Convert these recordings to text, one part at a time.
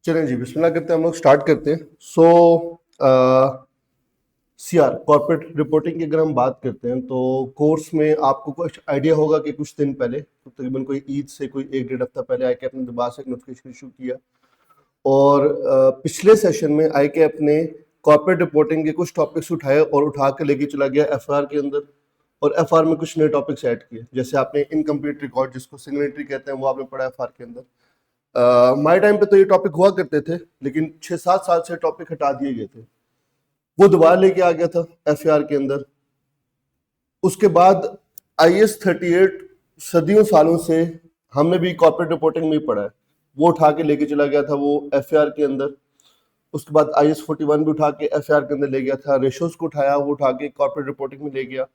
चलें जी, बिस्मिल्लाह करते हैं, हम लोग स्टार्ट करते हैं। सीआर कॉर्पोरेट रिपोर्टिंग की अगर हम बात करते हैं तो कोर्स में आपको कुछ आइडिया होगा कि कुछ दिन पहले तो तकरीबन कोई ईद से कोई एक डेढ़ हफ्ता पहले ICAP ने दोबारा से एक नोटिफिकेशन इशू किया और पिछले सेशन में ICAP ने कॉर्पोरेट रिपोर्टिंग के कुछ टॉपिक्स उठाए और उठा के लेके चला गया FR के अंदर, और FR में कुछ नए टॉपिक्स ऐड किए। जैसे आपने इनकम्प्लीट रिकॉर्ड, जिसको सिंगल एंट्री कहते हैं, वो आपने पढ़ा FR के अंदर। माय टाइम पे तो ये टॉपिक हुआ करते थे, लेकिन 6-7 साल से टॉपिक हटा दिए गए थे। वो दोबारा लेके आ गया था FAR के अंदर। उसके बाद IS 38 सदियों सालों से हमने भी कॉर्पोरेट रिपोर्टिंग में ही पढ़ा है, वो उठा के लेके चला गया था वो FAR के अंदर। उसके बाद IS 41 भी उठा के FAR के अंदर ले गया था। रेशोज को उठाया, वो उठा के कॉर्पोरेट रिपोर्टिंग में ले गया।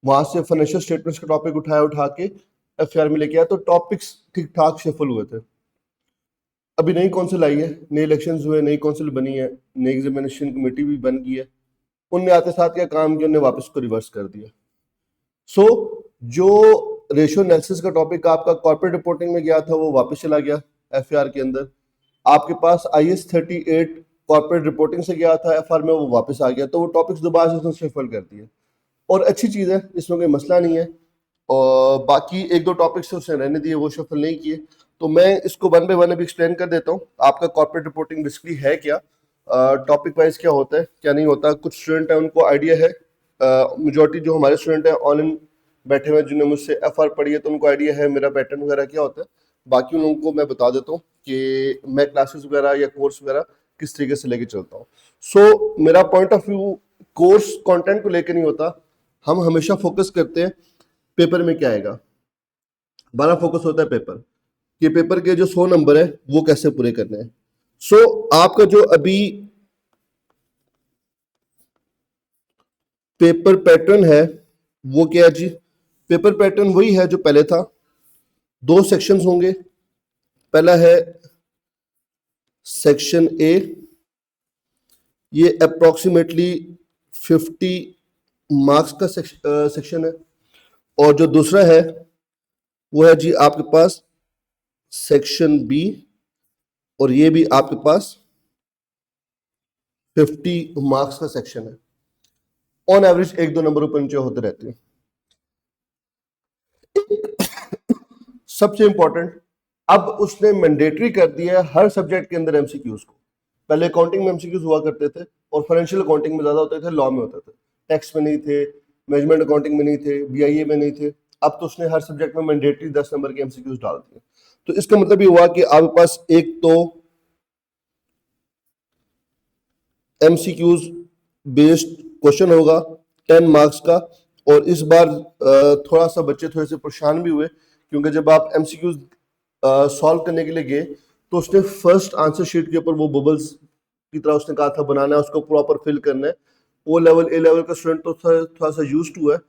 वहां से फाइनेंशियल स्टेटमेंट्स का टॉपिक उठाया, उठा के FAR में लेके आया। तो टॉपिक्स ठीक ठाक शफल हुए थे। अभी नई काउंसिल आई है, नए इलेक्शंस हुए, नई काउंसिल बनी है, नई एग्जामिनेशन कमेटी भी बन गई है। उनने आते साथ क्या काम किया, उन्हें वापस को रिवर्स कर दिया। सो जो रेशियो एनालिसिस का टॉपिक आपका कॉर्पोरेट रिपोर्टिंग में गया था, वो वापस चला गया FAR के अंदर। आपके पास IS 38 कॉर्पोरेट रिपोर्टिंग से गया था FR में, वो वापस आ गया। तो वो टॉपिक्स दोबारा से उसने शफल कर दिए, और अच्छी चीज़ है, इसमें कोई मसला नहीं है। और बाकी एक दो टॉपिक्स उसने रहने दिए, वो शफल नहीं किए। तो मैं इसको वन बाय वन अभी एक्सप्लेन कर देता हूँ। आपका कॉर्पोरेट रिपोर्टिंग बेसिकली है क्या, टॉपिक वाइज क्या होता है, क्या नहीं होता। कुछ स्टूडेंट है उनको आइडिया है, मेजोरिटी जो हमारे स्टूडेंट हैं ऑनलाइन बैठे हुए जिन्होंने मुझसे FR पढ़ी है, तो उनको आइडिया है मेरा पैटर्न वगैरह क्या होता है। बाकी उन लोगों को मैं बता देता हूँ कि मैं क्लासेस वगैरह या कोर्स वगैरह किस तरीके से लेके चलता हूँ। सो मेरा point of view course content को लेकर नहीं होता। हम हमेशा फोकस करते हैं पेपर में क्या आएगा। हमारा फोकस होता है पेपर कि पेपर के जो 100 नंबर है वो कैसे पूरे करने हैं। सो आपका जो अभी पेपर पैटर्न है वो क्या है जी, पेपर पैटर्न वही है जो पहले था। 2 सेक्शंस होंगे। पहला है सेक्शन A, ये अप्रोक्सीमेटली 50 मार्क्स का सेक्शन है। और जो दूसरा है वो है जी आपके पास सेक्शन B, और ये भी आपके पास 50 मार्क्स का सेक्शन है। ऑन एवरेज 1-2 नंबर ऊपर नीचे होते रहते हैं। सबसे इंपॉर्टेंट, अब उसने मैंडेटरी कर दिया है हर सब्जेक्ट के अंदर MCQs को। पहले अकाउंटिंग में MCQs हुआ करते थे, और फाइनेंशियल अकाउंटिंग में ज्यादा होते थे, लॉ में होते थे, टैक्स में नहीं थे, मैनेजमेंट अकाउंटिंग में नहीं थे, BIA में नहीं थे। अब तो उसने हर सब्जेक्ट में मैंडेटरी 10 नंबर के MCQs डाल दिए। तो इसका मतलब ये हुआ कि आपके पास एक तो MCQs बेस्ड क्वेश्चन होगा 10 मार्क्स का। और इस बार थोड़ा सा बच्चे थोड़े से परेशान भी हुए, क्योंकि जब आप MCQs सॉल्व करने के लिए गए तो उसने फर्स्ट आंसर शीट के ऊपर वो बबल्स की तरह उसने कहा था बनाना है, उसको प्रॉपर फिल करना है। O लेवल A लेवल का स्टूडेंट तो थोड़ा सा यूज्ड हुआ है,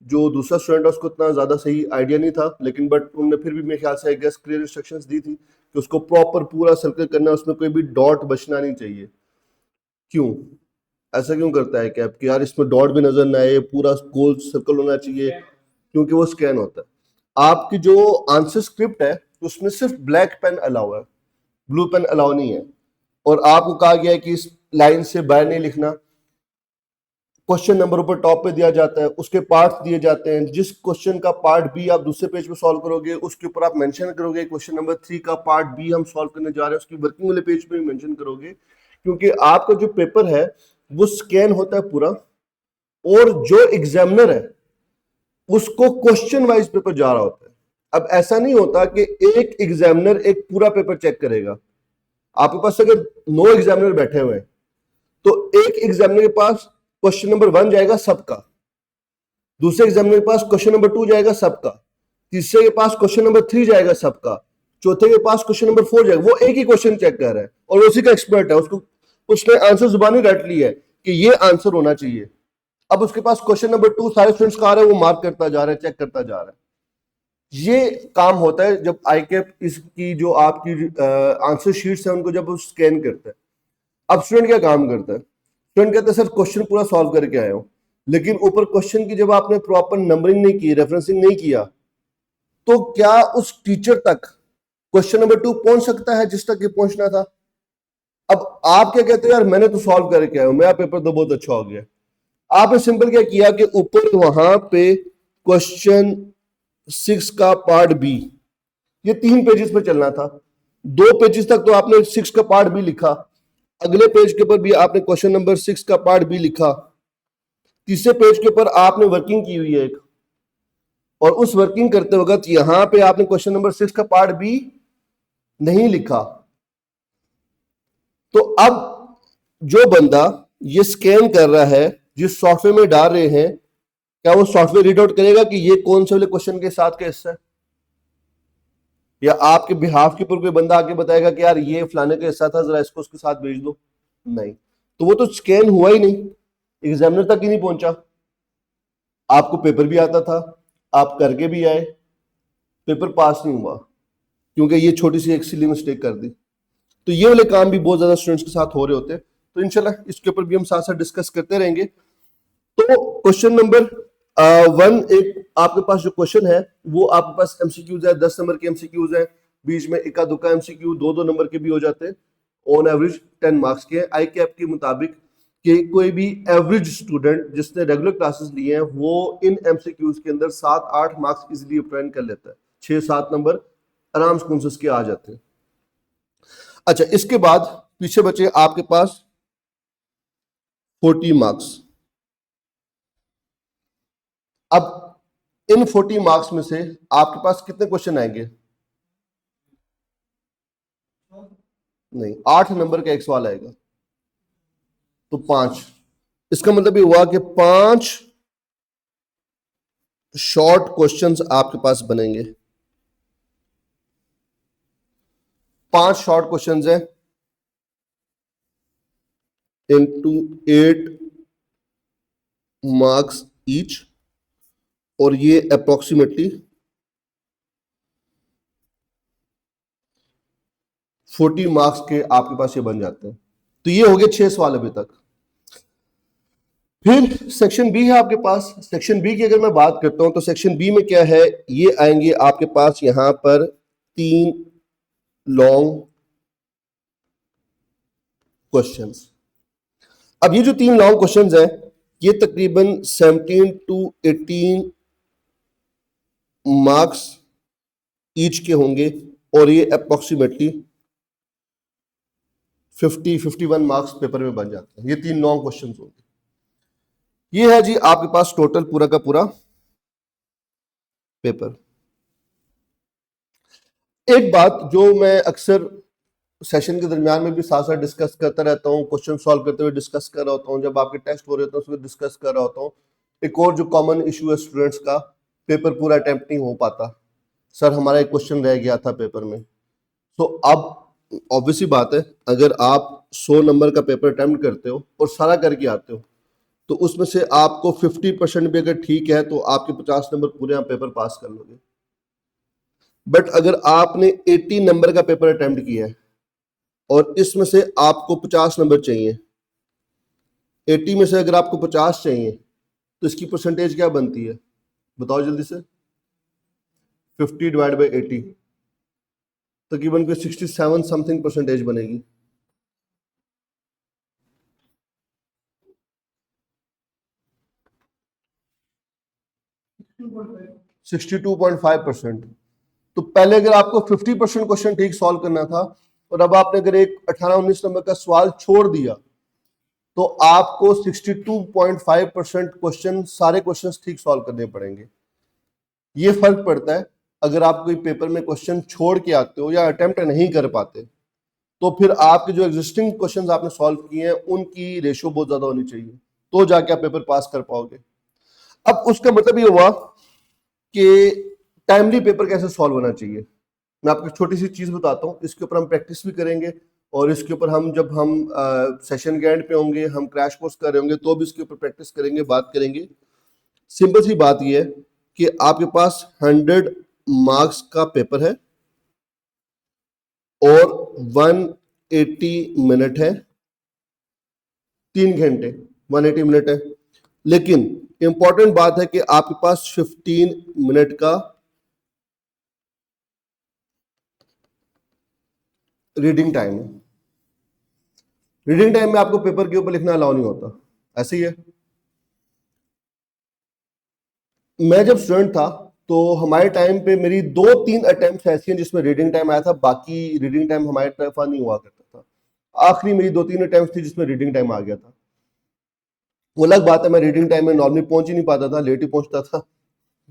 जो दूसरा स्टूडेंट है उसको इतना ज्यादा सही आइडिया नहीं था, लेकिन बट उन्होंने फिर भी मेरे ख्याल से क्लियर इंस्ट्रक्शंस दी थी कि उसको प्रॉपर पूरा सर्कल करना है, उसमें कोई भी डॉट बचना नहीं चाहिए। क्यों ऐसा क्यों करता है कैप कि यार इसमें डॉट भी नजर ना आए, पूरा गोल सर्कल होना चाहिए? क्योंकि वो स्कैन होता है। आपकी जो आंसर स्क्रिप्ट है उसमें सिर्फ ब्लैक पेन अलाउ है, ब्लू पेन अलाउ नहीं है। और आपको कहा गया है कि इस लाइन से बाहर नहीं लिखना। क्वेश्चन नंबर ऊपर टॉप पे दिया जाता है, उसके पार्ट्स दिए जाते हैं। जिस क्वेश्चन का पार्ट बी आप दूसरे पेज पे सॉल्व करोगे, उसके ऊपर आप मेंशन करोगे क्वेश्चन नंबर 3 का पार्ट बी हम सॉल्व करने जा रहे हैं, उसकी वर्किंग वाले पेज पे भी मेंशन करोगे। क्योंकि आपका जो पेपर है वो स्कैन होता है पूरा, और जो एग्जामिनर है उसको क्वेश्चन वाइज पेपर जा रहा होता है। अब ऐसा नहीं होता कि एक एग्जामिनर एक पूरा पेपर चेक करेगा। आपके पास अगर 9 एग्जामिनर बैठे हुए हैं तो एक एग्जामिनर के पास क्वेश्चन नंबर 1 जाएगा सबका, दूसरे एग्जामिनर के पास क्वेश्चन नंबर 2 जाएगा सबका, तीसरे के पास क्वेश्चन नंबर 3 जाएगा सबका, चौथे के पास क्वेश्चन नंबर 4 जाएगा। वो एक ही क्वेश्चन चेक कर रहा है और उसी का एक्सपर्ट है, उसको उसने आंसर जुबानी रट ली है कि ये आंसर होना चाहिए। अब उसके पास क्वेश्चन नंबर 2 सारे स्टूडेंट्स का आ रहा है, वो मार्क करता जा रहा है, चेक करता जा रहा है। ये काम होता है जब ICAP इसकी जो आपकी आंसर शीट्स है उनको जब स्कैन करता है। अब स्टूडेंट क्या काम करता है, स्टूडेंट कहता है सर क्वेश्चन पूरा सॉल्व करके आया हूं, लेकिन ऊपर क्वेश्चन की जब आपने प्रॉपर नंबरिंग नहीं की, रेफरेंसिंग नहीं किया, तो क्या उस टीचर तक क्वेश्चन नंबर 2 पहुंच सकता है जिस तक ये पहुंचना था? अब आप क्या कहते हो, यार मैंने तो सॉल्व करके आया हूं, मेरा पेपर तो बहुत अच्छा हो गया। आपने सिंपल क्या किया कि ऊपर वहां पे क्वेश्चन 6 का पार्ट बी, ये 3 पेजेस पे चलना था, 2 पेजेस तक तो आपने 6 का पार्ट बी लिखा, अगले पेज के ऊपर भी आपने क्वेश्चन नंबर 6 का पार्ट बी लिखा, तीसरे पेज के ऊपर आपने वर्किंग की हुई है एक, और उस वर्किंग करते वक्त यहां पे आपने क्वेश्चन नंबर 6 का पार्ट बी नहीं लिखा। तो अब जो बंदा ये स्कैन कर रहा है, जिस सॉफ्टवेयर में डाल रहे हैं, क्या वो सॉफ्टवेयर रीड आउट करेगा कि ये कौन से वाले क्वेश्चन के साथ का हिस्सा है, या आपके बिहाफ के ऊपर कोई बंदा आके बताएगा कि यार ये फलाने का हिस्सा था, जरा इसको उसके साथ भेज दो? नहीं, तो वो तो स्कैन हुआ ही नहीं, एग्जामिनर तक ही नहीं पहुंचा। आपको पेपर भी आता था, आप करके भी आए, पेपर पास नहीं हुआ क्योंकि ये छोटी सी एक सिली मिस्टेक कर दी। तो ये वाले काम भी बहुत ज्यादा स्टूडेंट्स के साथ हो रहे होते हैं। तो इंशाल्लाह इसके ऊपर भी हम साथ साथ डिस्कस करते रहेंगे। तो क्वेश्चन नंबर 1, एक आपके पास जो क्वेश्चन है वो आपके पास एमसीक्यूज है, 10 नंबर के एमसीक्यूज है, बीच में इक्का दुक्का एमसीक्यू 2-2 नंबर के भी हो जाते हैं, ऑन एवरेज 10 मार्क्स के। आई कैप के मुताबिक कि कोई भी एवरेज स्टूडेंट जिसने रेगुलर क्लासेस लिए हैं वो इन एमसीक्यूज के अंदर 7-8 मार्क्स इजीली ऑब्टेन कर लेता है, 6-7 नंबर आराम से उसके आ जाते हैं। अच्छा, इसके बाद पीछे बचे आपके पास 40 मार्क्स। अब इन 40 मार्क्स में से आपके पास कितने क्वेश्चन आएंगे? नहीं, 8 नंबर का एक सवाल आएगा, तो 5। इसका मतलब ये हुआ कि 5 शॉर्ट क्वेश्चंस आपके पास बनेंगे। 5 शॉर्ट क्वेश्चंस हैं इनटू 8 मार्क्स ईच, और ये अप्रोक्सीमेटली 40 मार्क्स के आपके पास ये बन जाते हैं। तो ये हो गए 6 सवाल अभी तक। फिर सेक्शन बी है आपके पास। सेक्शन बी की अगर मैं बात करता हूं तो सेक्शन बी में क्या है, ये आएंगे आपके पास यहां पर 3 लॉन्ग क्वेश्चंस। अब ये जो 3 लॉन्ग क्वेश्चंस हैं ये तकरीबन 17 टू 18 मार्क्स ईच के होंगे, और ये अप्रोक्सीमेटली 50-51 मार्क्स पेपर में बन जाते हैं। ये 3 लॉन्ग क्वेश्चंस होंगे। ये है जी आपके पास टोटल पूरा का पूरा पेपर। एक बात जो मैं अक्सर सेशन के दरमियान में भी साथ साथ डिस्कस करता रहता हूँ, क्वेश्चन सॉल्व करते हुए डिस्कस कर रहा होता हूँ, जब आपके टेस्ट हो रहे होते हैं उसमें डिस्कस कर रहा होता हूँ। एक और जो कॉमन इशू है स्टूडेंट्स का, पेपर पूरा अटेम्प्ट नहीं हो पाता, सर हमारा एक क्वेश्चन रह गया था पेपर में। तो अब ऑब्वियसली बात है, अगर आप 100 नंबर का पेपर अटेम्प्ट करते हो और सारा करके आते हो तो उसमें से आपको 50% भी अगर ठीक है तो आपके 50 नंबर पूरे आप पेपर पास कर लोगे। बट अगर आपने 80 नंबर का पेपर अटेम्प्ट किया है और इसमें से आपको 50 नंबर चाहिए, 80 में से अगर आपको 50 चाहिए तो इसकी परसेंटेज क्या बनती है, बताओ जल्दी से। 50 डिवाइड बाई 80, तकरीबन कोई 67 समथिंग परसेंटेज बनेगी। सिक्सटी 62.5%। तो पहले अगर आपको 50% क्वेश्चन ठीक सॉल्व करना था और अब आपने अगर एक 18-19 नंबर का सवाल छोड़ दिया तो आपको 62.5% क्वेश्चन, सारे क्वेश्चंस ठीक सॉल्व करने पड़ेंगे। ये फर्क पड़ता है अगर आप कोई पेपर में क्वेश्चन छोड़ के आते हो या अटेम्प्ट नहीं कर पाते, तो फिर आपके जो एग्जिस्टिंग क्वेश्चंस आपने सॉल्व किए हैं उनकी रेशियो बहुत ज्यादा होनी चाहिए, तो जाके आप पेपर पास कर पाओगे। अब उसका मतलब ये हुआ कि टाइमली पेपर कैसे सॉल्व होना चाहिए। मैं आपको छोटी सी चीज बताता हूँ, इसके ऊपर हम प्रैक्टिस भी करेंगे, और इसके ऊपर हम जब हम सेशन के एंड पे होंगे, हम क्रैश कोर्स कर रहे होंगे, तो भी इसके ऊपर प्रैक्टिस करेंगे, बात करेंगे। सिंपल सी बात यह है कि आपके पास 100 मार्क्स का पेपर है और 180 मिनट है, 3 घंटे 180 मिनट है। लेकिन इंपॉर्टेंट बात है कि आपके पास 15 मिनट का रीडिंग टाइम है। रीडिंग टाइम में आपको पेपर के ऊपर लिखना अलाउ नहीं होता, ऐसे ही है। मैं जब स्टूडेंट था तो हमारे टाइम पे मेरी 2-3 अटेम्प्ट ऐसी हैं जिसमें रीडिंग टाइम आया था, बाकी रीडिंग टाइम हमारे तरफ नहीं हुआ करता था। आखिरी मेरी 2-3 अटेम्प्ट थी जिसमें रीडिंग टाइम आ गया था। वो अलग बात है, मैं रीडिंग टाइम में नॉर्मली पहुंच ही नहीं पाता था, लेट ही पहुंचता था,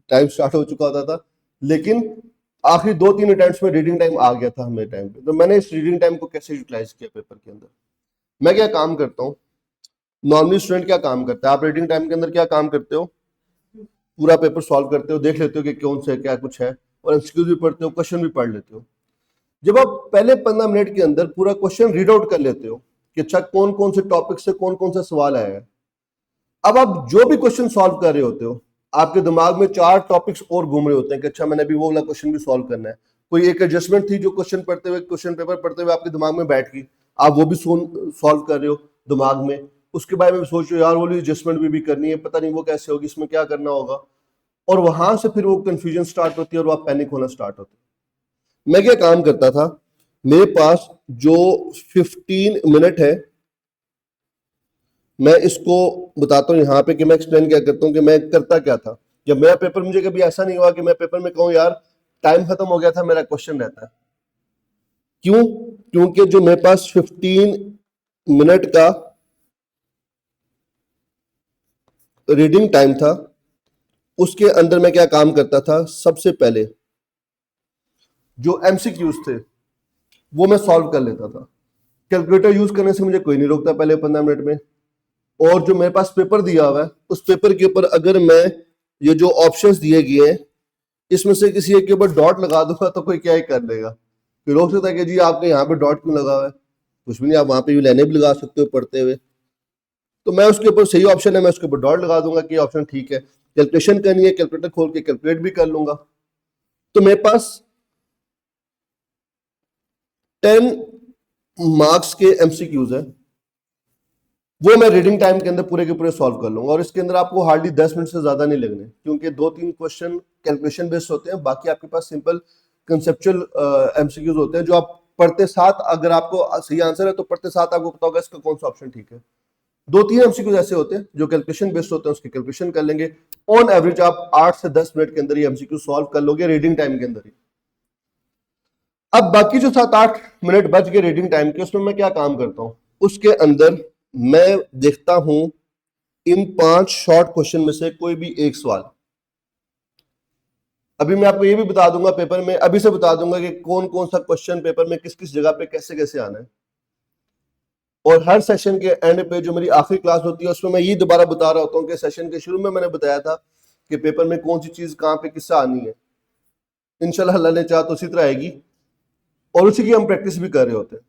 टाइम स्टार्ट हो चुका होता था। लेकिन आखिरी 2-3 अटेम्प्ट्स में रीडिंग टाइम आ गया था मेरे टाइम पे। तो मैंने इस रीडिंग टाइम को कैसे यूटिलाइज किया पेपर के अंदर, मैं क्या काम करता हूँ, नॉर्मली स्टूडेंट क्या काम करता है, आप रीडिंग टाइम के अंदर क्या काम करते हो, पूरा पेपर सॉल्व करते हो, देख लेते हो कि कौन से क्या कुछ है, और एमसीक्यूज भी पढ़ते हो, क्वेश्चन भी पढ़ लेते हो। जब आप पहले 15 मिनट के अंदर पूरा क्वेश्चन रीड आउट कर लेते हो कि अच्छा कौन कौन से टॉपिक से कौन कौन सा सवाल आया है, अब आप जो भी क्वेश्चन सॉल्व कर रहे होते हो आपके दिमाग में 4 टॉपिक्स और घूम रहे होते हैं कि अच्छा मैंने अभी वो वाला क्वेश्चन भी सॉल्व करना है। कोई एक एडजस्टमेंट थी जो क्वेश्चन पढ़ते हुए, क्वेश्चन पेपर पढ़ते हुए आपके दिमाग में बैठ गई, आप वो भी सॉल्व कर रहे हो दिमाग में, उसके बारे में सोच रहे हो यार वो एडजस्टमेंट भी करनी है, पता नहीं वो कैसे होगी, इसमें क्या करना होगा, और वहां से फिर वो कंफ्यूजन स्टार्ट होती है और आप पैनिक होना स्टार्ट होते हैं। मैं क्या काम करता था, मेरे पास जो 15 मिनट है, मैं इसको बताता हूँ यहाँ पे कि मैं एक्सप्लेन क्या करता हूँ कि मैं करता क्या था। जब मेरा पेपर, मुझे कभी ऐसा नहीं हुआ कि मैं पेपर में कहूँ यार टाइम खत्म हो गया था, मेरा क्वेश्चन रहता है। क्यों? क्योंकि जो मेरे पास 15 मिनट का रीडिंग टाइम था उसके अंदर मैं क्या काम करता था, सबसे पहले जो एमसीक्यूज थे वो मैं सॉल्व कर लेता था। कैलकुलेटर यूज करने से मुझे कोई नहीं रोकता पहले 15 मिनट में। और जो मेरे पास पेपर दिया हुआ है उस पेपर के ऊपर अगर मैं ये जो ऑप्शंस दिए गए हैं इसमें से किसी एक के ऊपर डॉट लगा दूंगा तो कोई क्या ही कर देगा, कोई रोक सकता है कि जी आपके यहाँ पे डॉट क्यों लगा हुआ है, कुछ भी नहीं, आप वहां पे लाइनें भी लगा सकते हो पढ़ते हुए। तो मैं उसके ऊपर, सही ऑप्शन है, मैं उसके ऊपर डॉट लगा दूंगा कि ऑप्शन ठीक है। कैलकुलेशन करनी है, कैलकुलेटर खोल के कैलकुलेट भी कर लूंगा। तो मेरे पास 10 मार्क्स के एमसीक्यूज है, वो मैं रीडिंग टाइम के अंदर पूरे के पूरे सॉल्व कर लूंगा। और इसके अंदर आपको हार्डली 10 मिनट से ज्यादा नहीं लगने, क्योंकि 2-3 क्वेश्चन कैलकुलेशन बेस्ड होते हैं, बाकी आपके पास सिंपल कंसेप्चुअल एमसीक्यूज होते हैं जो आप पढ़ते साथ, अगर आपको सही आंसर है तो पढ़ते साथ आपको पता होगा इसका कौन सा ऑप्शन ठीक है। 2-3 एमसीक्यूज ऐसे होते हैं जो कैलकुलेशन बेस्ड होते हैं, उसकी कैलकुलेशन कर लेंगे। ऑन एवरेज आप 8 से 10 मिनट के अंदर ये एमसीक्यू सॉल्व कर लोगे रीडिंग टाइम के अंदर ही। अब बाकी जो 7-8 मिनट बच गए रीडिंग टाइम के, उसमें मैं क्या काम करता हूं, उसके अंदर मैं देखता हूं इन 5 शॉर्ट क्वेश्चन में से कोई भी एक सवाल। अभी मैं आपको ये भी बता दूंगा पेपर में, अभी से बता दूंगा कि कौन कौन सा क्वेश्चन पेपर में किस किस जगह पे कैसे कैसे आना है। और हर सेशन के एंड पे जो मेरी आखिरी क्लास होती है उसमें मैं ये दोबारा बता रहा होता हूँ कि सेशन के शुरू में मैंने बताया था कि पेपर में कौन सी चीज कहाँ पे किससे आनी है। इंशाल्लाह अल्लाह ने चाहा तो उसी तरह आएगी और उसी की हम प्रैक्टिस भी कर रहे होते हैं।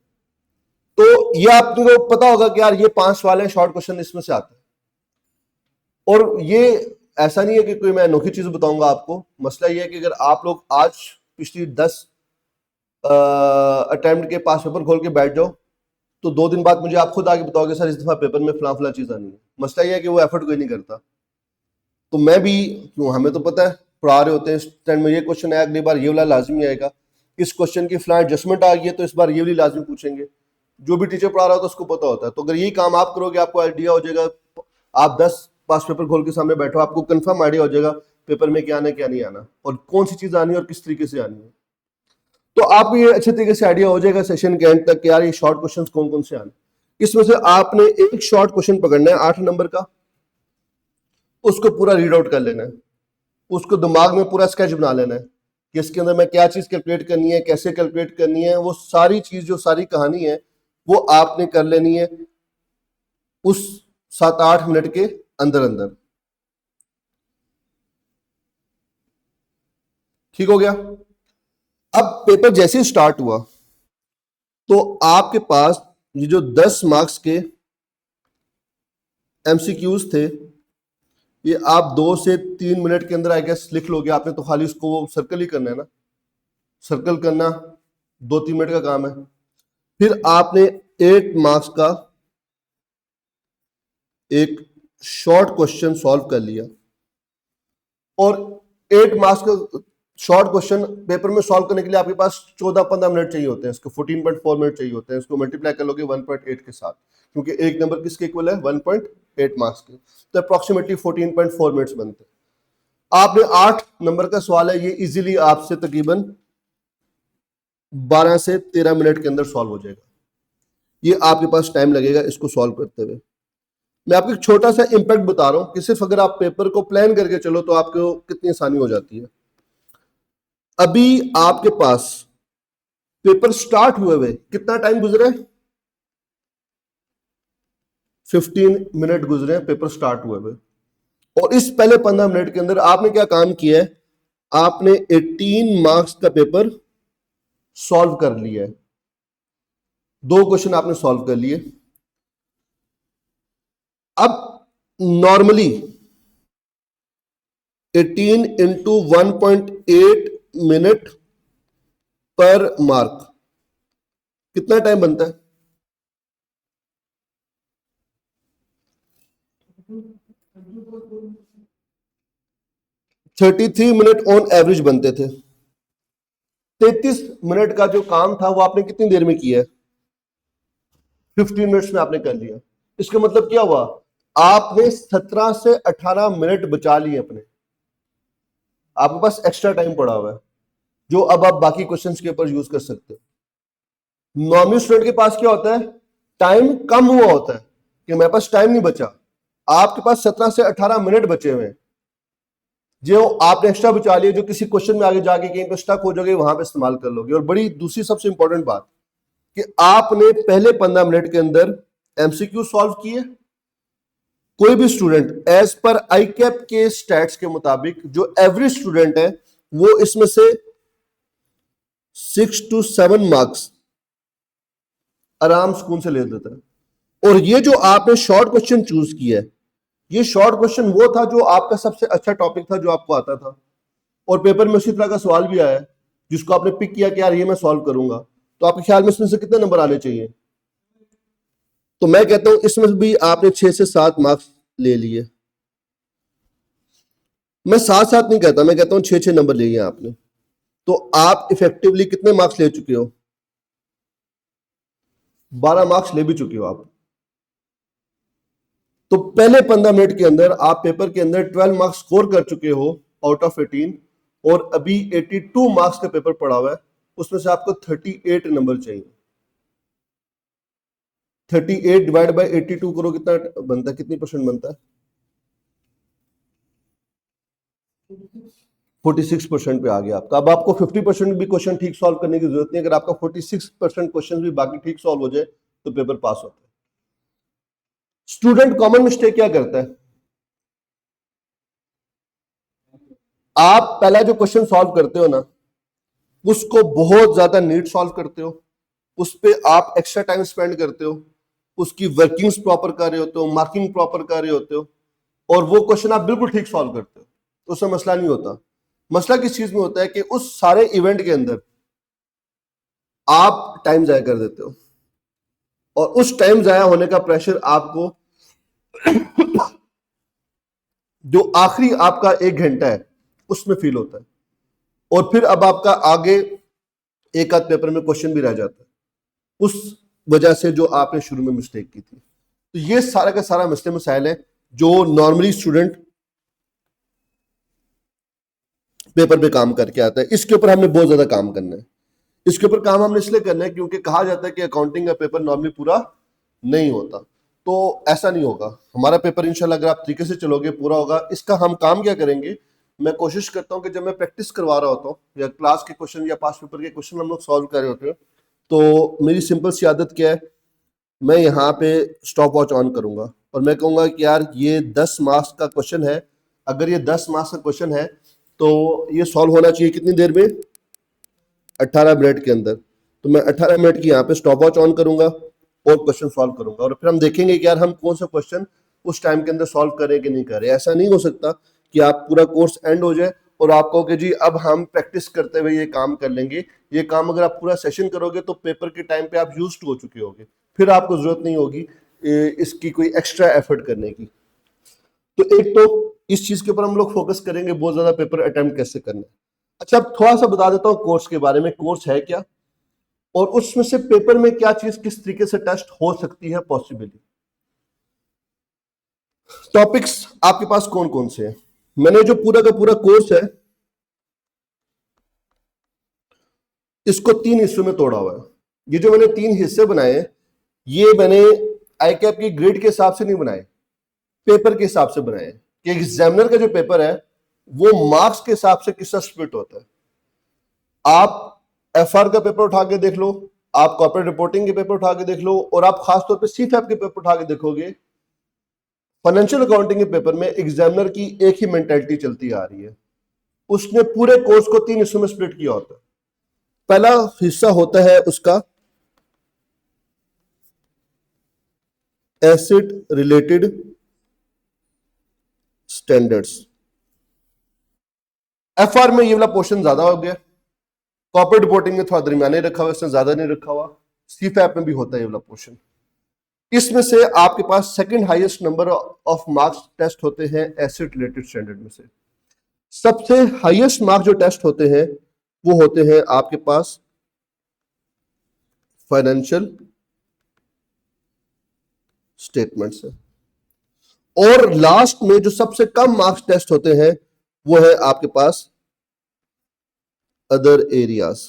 तो ये आपको पता होगा कि यार ये 5 सवाल है शॉर्ट क्वेश्चन इसमें से आते हैं। और ये ऐसा नहीं है कि कोई मैं अनोखी चीज बताऊंगा आपको, मसला ये है कि अगर आप लोग आज पिछली 10 अटेम्प्ट के पास पेपर खोल के बैठ जाओ तो 2 दिन बाद मुझे आप खुद आके बताओगे सर इस दफा पेपर में फला फला चीज आनी है। मसला ये है कि वो एफर्ट कोई नहीं करता। तो मैं भी, क्यों, हमें तो पता है पढ़ा रहे होते हैं, इस टाइम में ये क्वेश्चन आया, अगली बार ये वाला लाजमी आएगा, इस क्वेश्चन की फ्ला एडजस्टमेंट आ गई है तो इस बार ये वाली लाजमी पूछेंगे। जो भी टीचर पढ़ा रहा होता है उसको पता होता है। तो अगर यही काम आप करोगे आपको आइडिया हो जाएगा, आप 10 पास पेपर खोल के सामने बैठो, आपको कंफर्म आइडिया हो जाएगा पेपर में क्या आना है क्या नहीं आना, और कौन सी चीज आनी है और किस तरीके से आनी है। तो आपको ये अच्छे तरीके से आइडिया हो जाएगा सेशन के एंड तक कि यार ये शॉर्ट क्वेश्चन कौन कौन से आने। इसमें से आपने एक शॉर्ट क्वेश्चन पकड़ना है 8 नंबर का, उसको पूरा रीड आउट कर लेना है, उसको दिमाग में पूरा स्केच बना लेना है कि इसके अंदर मैं क्या चीज कैलकुलेट करनी है, कैसे कैलकुलेट करनी है, वो सारी चीज जो सारी कहानी है वो आपने कर लेनी है उस 7-8 मिनट के अंदर अंदर। ठीक हो गया? अब पेपर जैसे ही स्टार्ट हुआ तो आपके पास ये जो 10 मार्क्स के एमसीक्यूज थे ये आप 2 से 3 मिनट के अंदर आई गेस लिख लोगे। आपने तो खाली उसको सर्कल ही करना है ना, सर्कल करना 2-3 मिनट का काम है। फिर आपने 8 मार्क्स का एक शॉर्ट क्वेश्चन सॉल्व कर लिया, और 8 मार्क्स का शॉर्ट क्वेश्चन पेपर में सॉल्व करने के लिए आपके पास 14-15 मिनट चाहिए होते हैं, इसको 14.4 मिनट चाहिए होते हैं, इसको मल्टीप्लाई कर लोगे 1.8 के साथ, क्योंकि एक नंबर किसके इक्वल है 1.8 मार्क्स के, तो अप्रोक्सीमेटली 14.4 मिनट्स बनते हैं। आपने 8 नंबर का सवाल है, ये इजीली आपसे तकरीबन 12 से 13 मिनट के अंदर सॉल्व हो जाएगा। ये आपके पास टाइम लगेगा इसको सॉल्व करते हुए। मैं आपको एक छोटा सा इंपैक्ट बता रहा हूं कि सिर्फ अगर आप पेपर को प्लान करके चलो तो आपको कितनी आसानी हो जाती है। अभी आपके पास पेपर स्टार्ट हुए हुए कितना टाइम गुजरे, 15 मिनट गुजरे पेपर स्टार्ट हुए हुए, और इस पहले 15 मिनट के अंदर आपने क्या काम किया है, आपने 18 मार्क्स का पेपर सॉल्व कर लिया है। 2 क्वेश्चन आपने सॉल्व कर लिए। अब नॉर्मली 18 इंटू 1.8 मिनट पर मार्क कितना टाइम बनता है, 33 मिनट ऑन एवरेज बनते थे। 33 मिनट का जो काम था वो आपने कितनी देर में किया है, 15 मिनट्स में आपने कर लिया। इसका मतलब क्या हुआ, आपने 17 से 18 मिनट बचा लिए अपने, आपके पास एक्स्ट्रा टाइम पड़ा हुआ है जो अब आप बाकी क्वेश्चंस के ऊपर यूज कर सकते हो। नॉर्मल स्टूडेंट के पास क्या होता है, टाइम कम हुआ होता है कि मेरे पास टाइम नहीं बचा, आपके पास 17 से 18 मिनट बचे हुए हैं जो आपने एक्स्ट्रा बचा लिए, जो किसी क्वेश्चन में आगे जाके कहीं पे स्टक हो जाओगे वहां पे इस्तेमाल कर लोगे। और बड़ी दूसरी सबसे इंपॉर्टेंट बात कि आपने पहले 15 मिनट के अंदर एमसीक्यू सॉल्व किए। कोई भी स्टूडेंट एज पर आईकैप के स्टैट्स के मुताबिक जो एवरेज स्टूडेंट है वो इसमें से 6 to 7 मार्क्स आराम सुकून से ले देता है। और ये जो आपने शॉर्ट क्वेश्चन चूज किया है, ये शॉर्ट क्वेश्चन वो था जो आपका सबसे अच्छा टॉपिक था जो आपको आता था, और पेपर में उसी तरह का सवाल भी आया जिसको आपने पिक किया कि यार ये मैं सॉल्व करूंगा। तो आपके ख्याल में इसमें से कितने नंबर आने चाहिए, तो मैं कहता हूं इसमें भी आपने 6 से 7 मार्क्स ले लिए। मैं 7-7 नहीं कहता, मैं कहता हूं 6-6 नंबर लिए आपने, तो आप इफेक्टिवली कितने मार्क्स ले चुके हो, 12 मार्क्स ले भी चुके हो आप। तो पहले 15 मिनट के अंदर आप पेपर के अंदर 12 मार्क्स स्कोर कर चुके हो आउट ऑफ 18, और अभी 82 मार्क्स का पेपर पड़ा हुआ है, उसमें से आपको 38 नंबर चाहिए। 38 डिवाइड बाय 82 करो कितना बनता है, कितनी परसेंट बनता है, 46% पे आ गया आपका। अब आपको 50% भी क्वेश्चन ठीक सॉल्व करने की जरूरत नहीं, अगर आपका 46% क्वेश्चन भी बाकी ठीक सॉल्व हो जाए तो पेपर पास होता है। स्टूडेंट कॉमन मिस्टेक क्या करता है, आप पहला जो क्वेश्चन सॉल्व करते हो ना उसको बहुत ज्यादा नीट सॉल्व करते हो, उस पर आप एक्स्ट्रा टाइम स्पेंड करते हो, उसकी वर्किंग्स प्रॉपर कर रहे होते हो, मार्किंग प्रॉपर कर रहे होते हो, और वो क्वेश्चन आप बिल्कुल ठीक सॉल्व करते हो, तो उसमें मसला नहीं होता। मसला किस चीज में होता है कि उस सारे इवेंट के अंदर आप टाइम जाया कर देते हो, और उस टाइम जाया होने का प्रेशर आपको जो आखिरी आपका 1 घंटा है उसमें फील होता है, और फिर अब आपका आगे एक आध पेपर में क्वेश्चन भी रह जाता है उस वजह से जो आपने शुरू में मिस्टेक की थी। तो ये सारा का सारा मसले मसाइल है जो नॉर्मली स्टूडेंट पेपर पे काम करके आता है। इसके ऊपर हमने बहुत ज्यादा काम करना है। इसके ऊपर काम हमने इसलिए करना है क्योंकि कहा जाता है कि अकाउंटिंग का पेपर नॉर्मली पूरा नहीं होता, तो ऐसा नहीं होगा। हमारा पेपर इंशाल्लाह अगर आप तरीके से चलोगे पूरा होगा। इसका हम काम क्या करेंगे, मैं कोशिश करता हूं कि जब मैं प्रैक्टिस करवा रहा होता हूँ या क्लास के क्वेश्चन या पास पेपर के क्वेश्चन हम लोग सॉल्व कर रहे होते हैं, तो मेरी सिंपल सी आदत क्या है, मैं यहाँ पे स्टॉप वॉच ऑन करूंगा और मैं कहूंगा कि यार ये 10 मार्क्स का क्वेश्चन है, अगर ये 10 मार्क्स का क्वेश्चन है तो ये सॉल्व होना चाहिए कितनी देर में, 18 मिनट के अंदर। तो मैं 18 मिनट की यहाँ पे स्टॉप वॉच ऑन करूंगा और क्वेश्चन सॉल्व करूंगा, और फिर हम देखेंगे कि यार हम कौन सा क्वेश्चन उस टाइम के अंदर सॉल्व करें कि नहीं करें। ऐसा नहीं हो सकता कि आप पूरा कोर्स एंड हो जाए और आप कहो कि जी अब हम प्रैक्टिस करते हुए ये काम कर लेंगे। ये काम अगर आप पूरा सेशन करोगे तो पेपर के टाइम पे आप यूज्ड हो चुके होगे, फिर आपको जरूरत नहीं होगी इसकी कोई एक्स्ट्रा एफर्ट करने की। तो एक तो इस चीज के ऊपर हम लोग फोकस करेंगे बहुत ज्यादा, पेपर अटेम्प्ट कैसे करना है। अच्छा, अब थोड़ा सा बता देता हूं कोर्स के बारे में, कोर्स है क्या और उसमें से पेपर में क्या चीज किस तरीके से टेस्ट हो सकती है पॉसिबली। टॉपिक्स आपके पास कौन कौन से हैं? मैंने जो पूरा का पूरा कोर्स है इसको 3 हिस्सों में तोड़ा हुआ है। ये जो मैंने 3 हिस्से बनाए हैं ये मैंने आई कैप की ग्रेड के हिसाब से नहीं बनाए, पेपर के हिसाब से बनाए हैं कि एग्जामिनर का जो पेपर है वो मार्क्स के हिसाब से किसका स्प्लिट होता है। आप एफआर का पेपर उठा के देख लो, आप कॉर्पोरेट रिपोर्टिंग के पेपर उठा के देख लो, और आप खासतौर पे सीफैप के पेपर उठा के देखोगे, फाइनेंशियल अकाउंटिंग के पेपर में एग्जामिनर की एक ही मेंटालिटी चलती आ रही है। उसने पूरे कोर्स को 3 हिस्सों में स्प्लिट किया होता है। पहला हिस्सा होता है उसका एसेट रिलेटेड स्टैंडर्ड्स। एफआर में ये वाला पोर्शन ज्यादा हो गया, कॉर्पोरेट रिपोर्टिंग में थोड़ा दरमियाने रखा हुआ, इसमें ज्यादा नहीं रखा हुआ, सीफैप में भी होता है ये वाला पोर्शन। इसमें से आपके पास second highest number of marks test होते हैं एसेट रिलेटेड स्टैंडर्ड में से। सबसे हाईएस्ट मार्क्स जो टेस्ट होते हैं वो होते हैं आपके पास फाइनेंशियल स्टेटमेंट से, और लास्ट में जो सबसे कम मार्क्स टेस्ट होते हैं वो है आपके पास अदर एरियाज,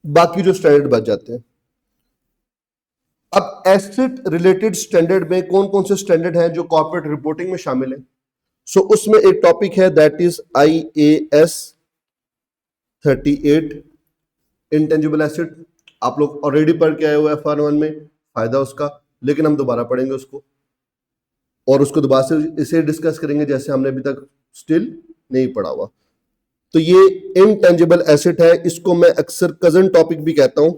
बाकी जो स्टैंडर्ड बच जाते हैं। अब एसेट रिलेटेड स्टैंडर्ड में कौन कौन से स्टैंडर्ड हैं जो कॉर्पोरेट रिपोर्टिंग में शामिल है? सो उसमें एक टॉपिक है that is IAS 38 intangible asset. आप लोग ऑलरेडी पढ़ के आए हुए FR1 में, फायदा उसका, लेकिन हम दोबारा पढ़ेंगे उसको और उसको दोबारा से इसे डिस्कस करेंगे जैसे हमने अभी तक स्टिल नहीं पढ़ा हुआ। तो ये इनटेंजिबल एसेट है, इसको मैं अक्सर कजन टॉपिक भी कहता हूं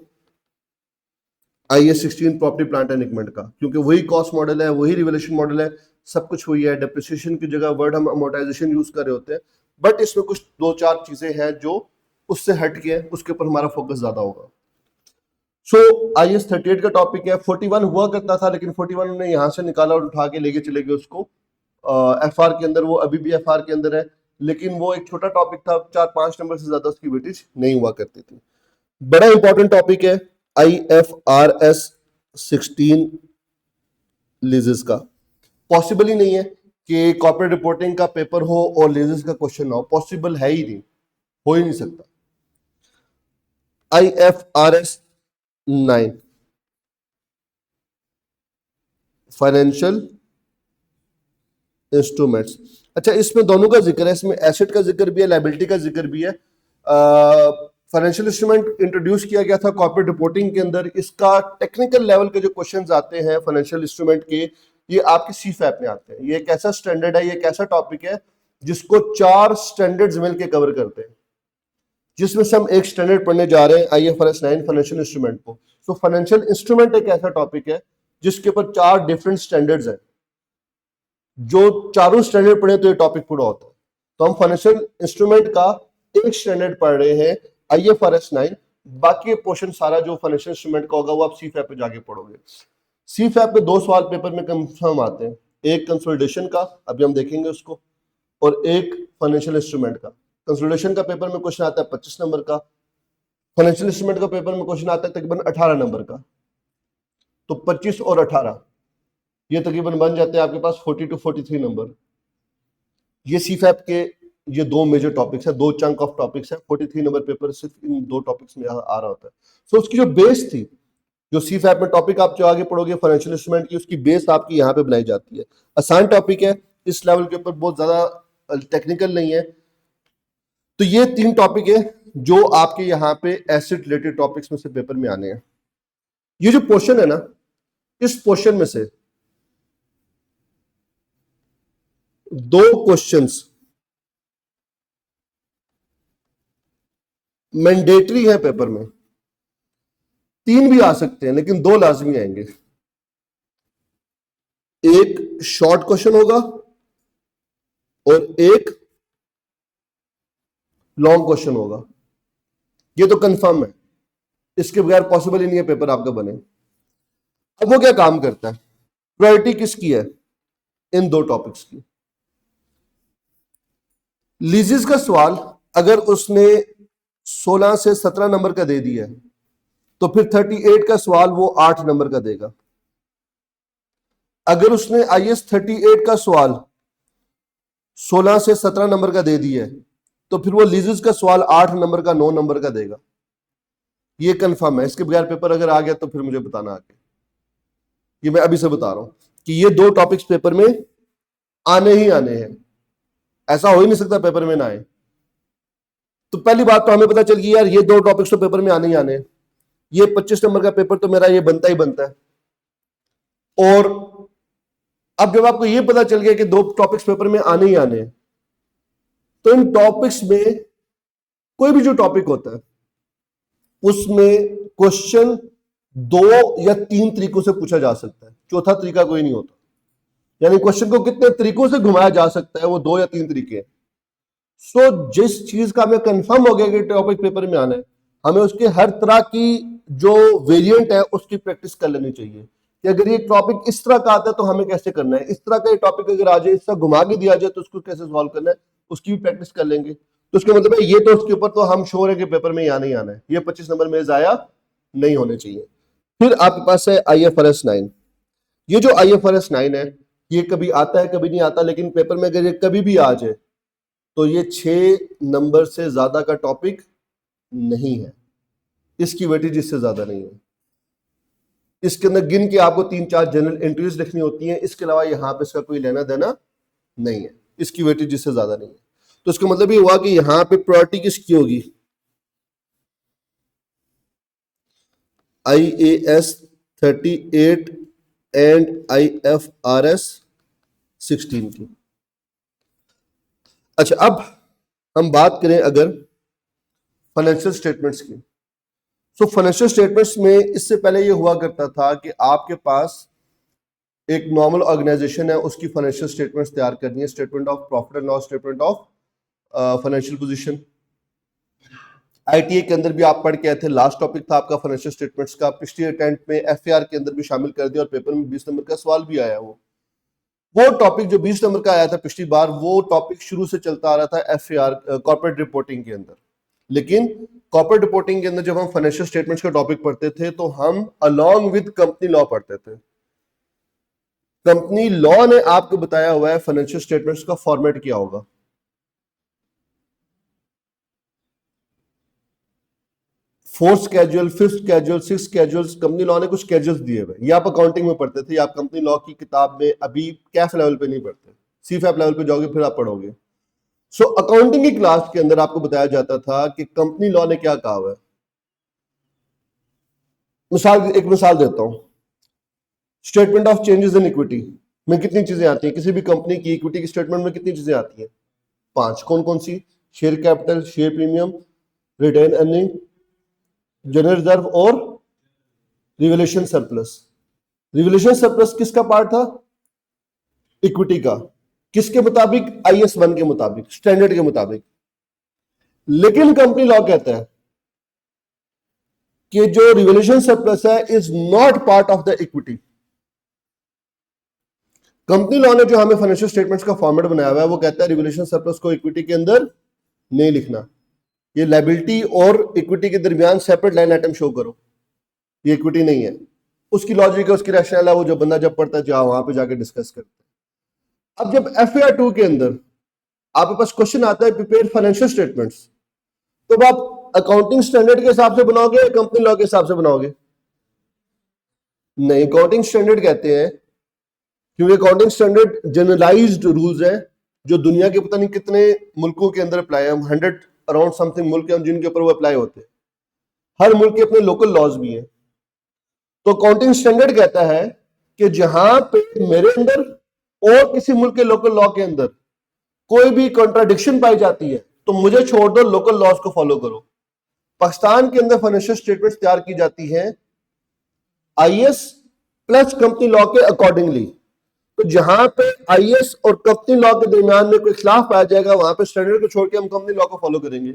IAS 16 property plant and equipment का, क्योंकि वही कॉस्ट मॉडल है, वही रिवैल्यूएशन मॉडल है, सब कुछ वही है। डेप्रिसिएशन की जगह वर्ड हम अमोर्टाइजेशन यूज कर रहे होते हैं, बट इसमें कुछ 2-4 चीजें हैं जो उससे हट के है, उसके ऊपर हमारा फोकस ज्यादा होगा। सो IAS 38 का टॉपिक है। 41 हुआ करता था लेकिन 41 उन्होंने यहां से निकाला और उठा के लेके चले गए उसको FR के अंदर। वो अभी भी FR के अंदर है, लेकिन वो एक छोटा टॉपिक था, 4-5 नंबर से ज्यादा उसकी वेटेज नहीं हुआ करती थी। बड़ा इंपॉर्टेंट टॉपिक है IFRS 16 लीजेस का। पॉसिबल ही नहीं है कि कॉर्पोरेट रिपोर्टिंग का पेपर हो और लीजेस का क्वेश्चन ना हो, पॉसिबल है ही नहीं, हो ही नहीं सकता। IFRS 9 financial instruments. अच्छा, इसमें दोनों का जिक्र है, इसमें एसेट का जिक्र भी है, लायबिलिटी का जिक्र भी है। फाइनेंशियल इंस्ट्रूमेंट इंट्रोड्यूस किया गया था कॉर्पोरेट रिपोर्टिंग के अंदर। इसका टेक्निकल लेवल के जो क्वेश्चंस आते हैं फाइनेंशियल इंस्ट्रूमेंट के, ये आपके सीफैप में आते हैं। ये एक ऐसा स्टैंडर्ड है, ये एक ऐसा टॉपिक है जिसको 4 स्टैंडर्ड्स मिलकर कवर करते हैं, जिसमें से हम एक स्टैंडर्ड पढ़ने जा रहे हैं IFRS 9 फाइनेंशियल इंस्ट्रूमेंट को। तो फाइनेंशियल इंस्ट्रूमेंट एक ऐसा टॉपिक है जिसके ऊपर 4 डिफरेंट स्टैंडर्ड्स हैं। जो चारों स्टैंडर्ड पढ़े तो ये टॉपिक पूरा होता है। तो हम फाइनेंशियल इंस्ट्रूमेंट का एक स्टैंडर्ड पढ़ रहे हैं IFRS 9, बाकी पोर्शन सारा जो फाइनेंशियल इंस्ट्रूमेंट का होगा वो आप सीफैप पे जाके पढ़ोगे। सीफैप पे 2 सवाल पेपर में कंफर्म आते हैं, एक कंसोलिडेशन का, अभी हम देखेंगे उसको, और एक फाइनेंशियल इंस्ट्रूमेंट का। कंसोलिडेशन का पेपर में क्वेश्चन आता है 25 नंबर का, फाइनेंशियल इंस्ट्रूमेंट का पेपर में क्वेश्चन आता है तकरीबन 18 नंबर का। तो 25 और 18 ये तकरीबन बन जाते हैं आपके पास 40 to 43 नंबर। ये सीफैप के ये 2 मेजर टॉपिक्स है, 2 चंक ऑफ टॉपिक्स है। 43 नंबर पेपर सिर्फ इन 2 टॉपिक्स में आ रहा होता है। सो उसकी जो बेस थी, जो सीफैप में टॉपिक आप जो आगे पढ़ोगे फाइनेंशियल इंस्ट्रूमेंट की, उसकी बेस आपकी यहाँ पे बनाई जाती है। आसान टॉपिक है, इस लेवल के ऊपर बहुत ज्यादा टेक्निकल नहीं है। तो ये 3 टॉपिक है जो आपके यहाँ पे एसेट रिलेटेड टॉपिक्स में से पेपर में आने हैं। ये जो पोर्शन है ना, इस पोर्शन में से 2 क्वेश्चंस मैंडेटरी है पेपर में, 3 भी आ सकते हैं लेकिन 2 लाजमी आएंगे। एक शॉर्ट क्वेश्चन होगा और एक लॉन्ग क्वेश्चन होगा। ये तो कंफर्म है, इसके बगैर पॉसिबल ही नहीं है पेपर आपका बने। अब वो क्या काम करता है, प्रायोरिटी किसकी है इन 2 टॉपिक्स की। लीजेस का सवाल अगर उसने 16 से 17 नंबर का दे दिया तो फिर 38 का सवाल वो 8 नंबर का देगा। अगर उसने IAS 38 का सवाल 16 से 17 नंबर का दे दिया तो फिर वो लीजेस का सवाल 8 नंबर का 9 नंबर का देगा। ये कंफर्म है। इसके बगैर पेपर अगर आ गया तो फिर मुझे बताना आगे। ये मैं अभी से बता रहा हूं कि ये 2 टॉपिक्स पेपर में आने ही आने हैं, ऐसा हो ही नहीं सकता पेपर में ना आए। तो पहली बात तो हमें पता चल गई यार ये 2 टॉपिक्स तो पेपर में आने ही आने हैं। ये 25 नंबर का पेपर तो मेरा ये बनता ही बनता है। और अब जब आपको ये पता चल गया कि 2 टॉपिक्स पेपर में आने ही आने हैं, तो इन टॉपिक्स में कोई भी जो टॉपिक होता है उसमें क्वेश्चन 2 या 3 तरीकों से पूछा जा सकता है, चौथा तरीका कोई नहीं होता। यानी क्वेश्चन को कितने तरीकों से घुमाया जा सकता है वो 2 या 3 तरीके हैं। सो जिस चीज का हमें कंफर्म हो गया कि टॉपिक पेपर में आना है, हमें उसके हर तरह की जो वेरिएंट है उसकी प्रैक्टिस कर लेनी चाहिए कि अगर ये टॉपिक इस तरह का आता है तो हमें कैसे करना है, इस तरह का ये टॉपिक अगर आ जाए, इस तरह घुमा के दिया जाए तो उसको कैसे सॉल्व करना है, उसकी भी प्रैक्टिस कर लेंगे। तो उसका मतलब है ये तो उसके ऊपर तो हम श्योर है कि पेपर में आना ही आना है, ये 25 नंबर में जाया नहीं होने चाहिए। फिर आपके पास है IFRS 9। ये जो IFRS 9 है ये कभी आता है कभी नहीं आता, लेकिन पेपर में अगर ये कभी भी आ जाए तो ये 6 नंबर से ज्यादा का टॉपिक नहीं है, इसकी वेटेज इससे ज्यादा नहीं है। इसके अंदर गिन के आपको 3-4 जनरल एंट्रीज लिखनी होती हैं, इसके अलावा यहां पे इसका कोई लेना देना नहीं है, इसकी वेटेज इससे ज्यादा नहीं है। तो इसका मतलब ये हुआ कि यहां पे प्रायोरिटी किसकी होगी, IAS 38 एंड IFRS 16 की। अच्छा, अब हम बात करें अगर फाइनेंशियल स्टेटमेंट्स की। सो फाइनेंशियल स्टेटमेंट्स में इससे पहले ये हुआ करता था कि आपके पास एक नॉर्मल ऑर्गेनाइजेशन है, उसकी फाइनेंशियल स्टेटमेंट्स तैयार करनी है, statement of profit and loss, statement of financial position. ITA के अंदर भी आप पढ़ के आए थे, लास्ट टॉपिक था आपका फाइनेंशियल स्टेटमेंट्स का। पिछले अटेम्प्ट में FAR के अंदर भी शामिल कर दिया और पेपर में 20 नंबर का सवाल भी आया। वो टॉपिक जो 20 नंबर का आया था पिछली बार, वो टॉपिक शुरू से चलता आ रहा था FAR कॉर्पोरेट रिपोर्टिंग के अंदर। लेकिन कॉर्पोरेट रिपोर्टिंग के अंदर जब हम फाइनेंशियल स्टेटमेंट्स का टॉपिक पढ़ते थे तो हम अलोंग विद कंपनी लॉ पढ़ते थे। कंपनी लॉ ने आपको बताया हुआ है फाइनेंशियल स्टेटमेंट्स का फॉर्मेट क्या होगा। Fourth schedule, fifth schedule, six schedules, company law ने कुछ स्केड्यूल्स दिए हुए। ये आप अकाउंटिंग में पढ़ते थे, आप कंपनी लॉ की किताब में अभी कैफ लेवल पे नहीं पढ़ते, CFAP लेवल पे जाओगे फिर आप पढ़ोगे। सो अकाउंटिंग की क्लास के अंदर आपको बताया जाता था कि कंपनी लॉ ने क्या कहा हुआ है। एक मिसाल देता हूं, statement of changes in equity में कितनी चीजें आती हैं, किसी भी कंपनी की इक्विटी की स्टेटमेंट में कितनी चीजें आती हैं, 5। कौन कौन सी? Share capital, share premium, retain earning, general reserve और रिवैल्यूएशन सरप्लस। रिवैल्यूएशन सरप्लस किसका पार्ट था? इक्विटी का। किसके मुताबिक? IAS 1 के मुताबिक, स्टैंडर्ड के मुताबिक। लेकिन कंपनी लॉ कहता है कि जो रिवैल्यूएशन सरप्लस है is not part of the equity. Company law ने जो हमें फाइनेंशियल स्टेटमेंट्स का फॉर्मेट बनाया हुआ है वो कहता है रिवैल्यूएशन सरप्लस को इक्विटी के अंदर नहीं लिखना, ये लायबिलिटी और इक्विटी के दरमियान सेपरेट लाइन आइटम शो करो, ये इक्विटी नहीं है। उसकी लॉजिक है, उसकी रैशनल है, वो जो बंदा जब पढ़ता है जाओ वहां पे जाके डिस्कस करते हैं। अब जब FAR 2 के अंदर आपके पास क्वेश्चन आता है प्रिपेयर फाइनेंशियल स्टेटमेंट्स, तो आप अकाउंटिंग स्टैंडर्ड के हिसाब से बनाओगे या कंपनी लॉ के हिसाब से बनाओगे? नहीं, अकाउंटिंग स्टैंडर्ड कहते हैं, क्योंकि अकाउंटिंग स्टैंडर्ड जनरलाइज्ड रूल्स हैं जो दुनिया के पता नहीं कितने मुल्कों के अंदर अप्लाई है। 100 अराउंड समथिंग मुल्क हैं जिनके ऊपर वो अप्लाई होते हैं। हर मुल्क के अपने लोकल लॉज भी हैं। तो अकाउंटिंग स्टैंडर्ड कहता है कि जहां पे मेरे अंदर और किसी मुल्क के लोकल लॉ के अंदर कोई भी कॉन्ट्राडिक्शन पाई जाती है तो मुझे छोड़ दो, लोकल लॉज को फॉलो करो। पाकिस्तान के अंदर फाइनेंशियल स्टेटमेंट्स तैयार की जाती हैं IAS प्लस कंपनी लॉ के अकॉर्डिंगली। तो जहां पे IAS और कंपनी लॉ के दरमियान में कोई खिलाफ पाया जाएगा वहां पे स्टैंडर्ड को छोड़ के हम कंपनी लॉ को फॉलो करेंगे।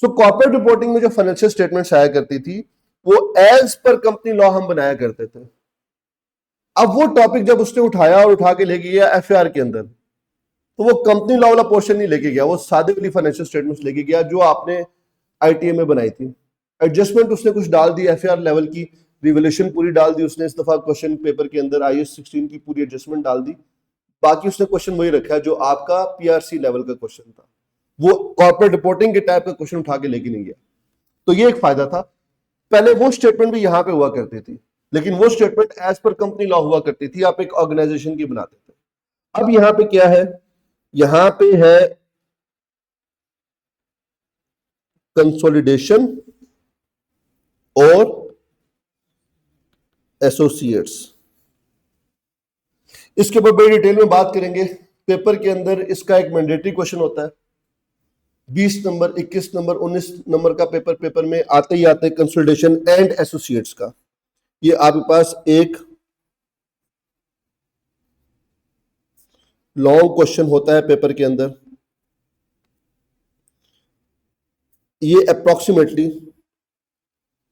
सो कॉर्पोरेट रिपोर्टिंग में जो फाइनेंशियल स्टेटमेंट्स आया करती थी वो एज पर कंपनी लॉ हम बनाया करते थे। अब वो टॉपिक जब उसने उठाया और उठा के ले गया FAR के अंदर, तो वो कंपनी लॉ वाला पोर्शन नहीं लेके गया, वो सादे वाली फाइनेंशियल स्टेटमेंट्स लेके गया जो आपने आईटीए में बनाई थी। एडजस्टमेंट उसने कुछ डाल दी, एफएआर लेवल की रिवोल्यूशन पूरी डाल दी उसने, इस दफा क्वेश्चन पेपर के अंदर आईएएस 16 की पूरी एडजस्टमेंट डाल दी। बाकी उसने क्वेश्चन वही रखा है जो आपका पीआरसी लेवल का क्वेश्चन था, वो कॉर्पोरेट रिपोर्टिंग के टाइप का क्वेश्चन उठा के लेके नहीं गया। तो ये एक फायदा था। पहले वो स्टेटमेंट भी यहां पे हुआ करती थी, लेकिन वो statement as per company law हुआ करती थी, आप एक ऑर्गेनाइजेशन की बनाते थे। अब यहां पे क्या है, यहां पे है कंसोलिडेशन और एसोसिएट्स। इसके ऊपर बड़ी डिटेल में बात करेंगे पेपर के अंदर। इसका एक मैंडेटरी क्वेश्चन होता है 20 नंबर, 21 नंबर, 19 नंबर का पेपर में आते ही आते कंसोलिडेशन एंड एसोसिएट्स का। ये आपके पास एक लॉन्ग क्वेश्चन होता है पेपर के अंदर। ये अप्रोक्सीमेटली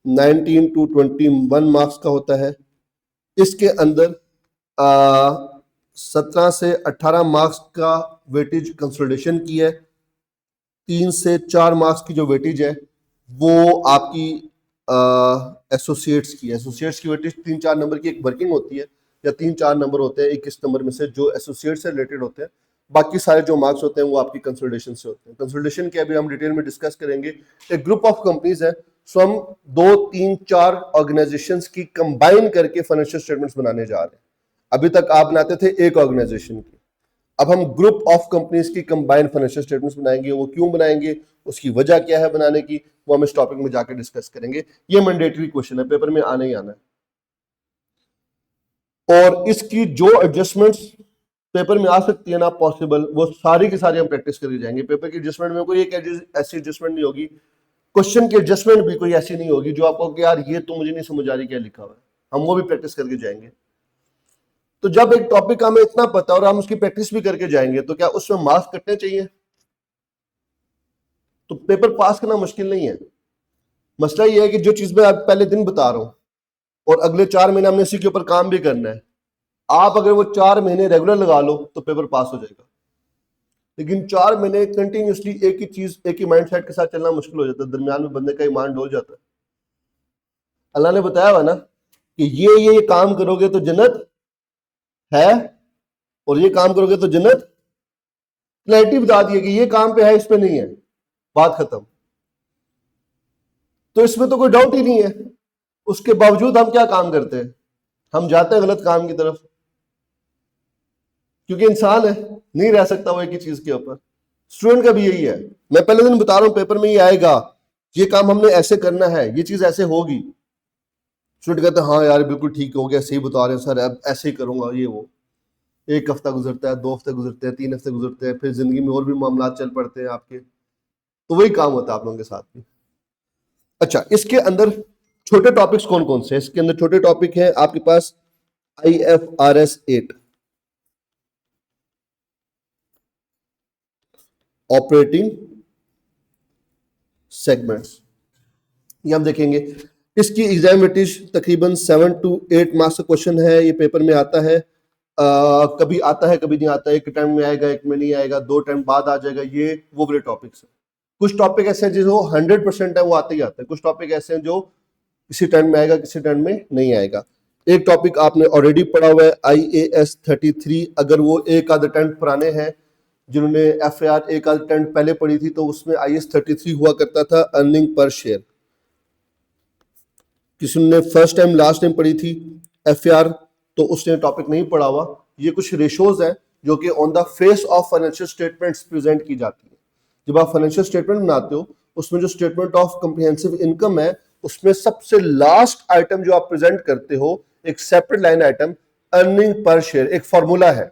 19 to 21 मार्क्स का होता है। इसके अंदर 17 से 18 मार्क्स का वेटेज कंसोलिडेशन की है, 3 से 4 मार्क्स की जो वेटेज है वो आपकी एसोसिएट्स की है। एसोसिएट्स की वेटेज 3-4 नंबर की एक वर्किंग होती है, या 3-4 नंबर होते हैं 21 नंबर में से जो एसोसिएट से रिलेटेड होते हैं। बाकी सारे जो मार्क्स होते हैं वो आपकी कंसोलिडेशन से होते हैं। कंसोलिडेशन के अभी हम डिटेल में डिस्कस करेंगे। एक ग्रुप ऑफ कंपनीज है, सो हम 2, 3, 4 ऑर्गेनाइजेशंस की कंबाइन करके फाइनेंशियल स्टेटमेंट्स बनाने जा रहे हैं। अभी तक आप बनाते थे एक ऑर्गेनाइजेशन की, अब हम ग्रुप ऑफ कंपनीज की कंबाइंड फाइनेंशियल स्टेटमेंट्स बनाएंगे। वो क्यों बनाएंगे, उसकी वजह क्या है बनाने की, वो हम इस टॉपिक में जाकर डिस्कस करेंगे। ये मैंडेटरी क्वेश्चन है, पेपर में आना ही आना है। और इसकी जो एडजस्टमेंट्स पेपर में आ सकती है ना पॉसिबल, वो सारी की सारी हम प्रैक्टिस करके जाएंगे। पेपर की एडजस्टमेंट में कोई एक ऐसी एडजस्टमेंट नहीं होगी, क्वेश्चन की एडजस्टमेंट भी कोई ऐसी नहीं होगी जो आपको कि यार ये तो मुझे नहीं समझ आ रही क्या लिखा हुआ है, हम वो भी प्रैक्टिस करके जाएंगे। तो जब एक टॉपिक हमें इतना पता और हम उसकी प्रैक्टिस भी करके जाएंगे तो क्या उसमें मार्क्स कटने चाहिए? तो पेपर पास करना मुश्किल नहीं है। मसला ये है कि जो चीज मैं आप पहले दिन बता रहा हूं और अगले 4 महीने हमने इसी के ऊपर काम भी करना है, आप अगर वो 4 महीने रेगुलर लगा लो तो पेपर पास हो जाएगा। लेकिन 4 महीने कंटिन्यूसली एक ही चीज, एक ही माइंडसेट के साथ चलना मुश्किल हो जाता है, दरमियान में बंदे का ईमान डोल जाता है। अल्लाह ने बताया हुआ ना कि ये काम करोगे तो जन्नत है, और ये काम करोगे तो जन्नत, क्लैरिटी बता दी है कि ये काम पे है, इस पे नहीं है, बात खत्म। तो इसमें तो कोई डाउट ही नहीं है। उसके बावजूद हम क्या काम करते हैं, हम जाते हैं गलत काम की तरफ, क्योंकि इंसान है, नहीं रह सकता वो एक ही चीज के ऊपर। स्टूडेंट का भी यही है, मैं पहले दिन बता रहा हूं पेपर में ये आएगा, ये काम हमने ऐसे करना है, ये चीज ऐसे होगी। स्टूडेंट कहते हैं हाँ यार बिल्कुल ठीक हो गया, सही बता रहे हैं सर, अब ऐसे ही करूंगा, ये वो। एक हफ्ता गुजरता है, 2 हफ्ते गुजरते हैं, 3 हफ्ते गुजरते हैं, फिर जिंदगी में और भी मामला चल पड़ते हैं आपके। तो वही काम होता है आप लोगों के साथ भी। अच्छा, इसके अंदर छोटे टॉपिक्स कौन कौन से हैं? इसके अंदर छोटे टॉपिक हैं आपके पास IFRS 8, ऑपरेटिंग सेगमेंट्स, ये हम देखेंगे। इसकी एग्जाम वेटेज तकरीबन 7 to 8 मार्क्स का क्वेश्चन है, ये पेपर में आता है। कभी आता है कभी नहीं आता है, एक टाइम में आएगा, एक में नहीं आएगा, 2 टाइम बाद आ जाएगा, ये वो बड़े टॉपिक्स हैं। कुछ टॉपिक ऐसे हैं जो 100% है, वो आते ही आते हैं। कुछ टॉपिक ऐसे हैं जो किसी टाइम में आएगा, किसी टाइम में नहीं आएगा। एक टॉपिक आपने ऑलरेडी पढ़ा हुआ है IAS 33, अगर वो एक आध अटेम्प्ट पुराने हैं जिन्होंने FAR एक आध अटेम्प्ट पहले पढ़ी थी, तो उसमें IAS 33 हुआ करता था, अर्निंग पर शेयर। किसी ने फर्स्ट टाइम लास्ट टाइम पढ़ी थी FAR तो उसने टॉपिक नहीं पढ़ा हुआ। ये कुछ रेशोज हैं जो कि on the face of financial statements present की जाती है। जब आप फाइनेंशियल स्टेटमेंट बनाते हो, उसमें जो स्टेटमेंट ऑफ कॉम्प्रिहेंसिव इनकम है, उसमें सबसे लास्ट आइटम जो आप प्रेजेंट करते हो, एक separate line item earning per share, एक फॉर्मूला है।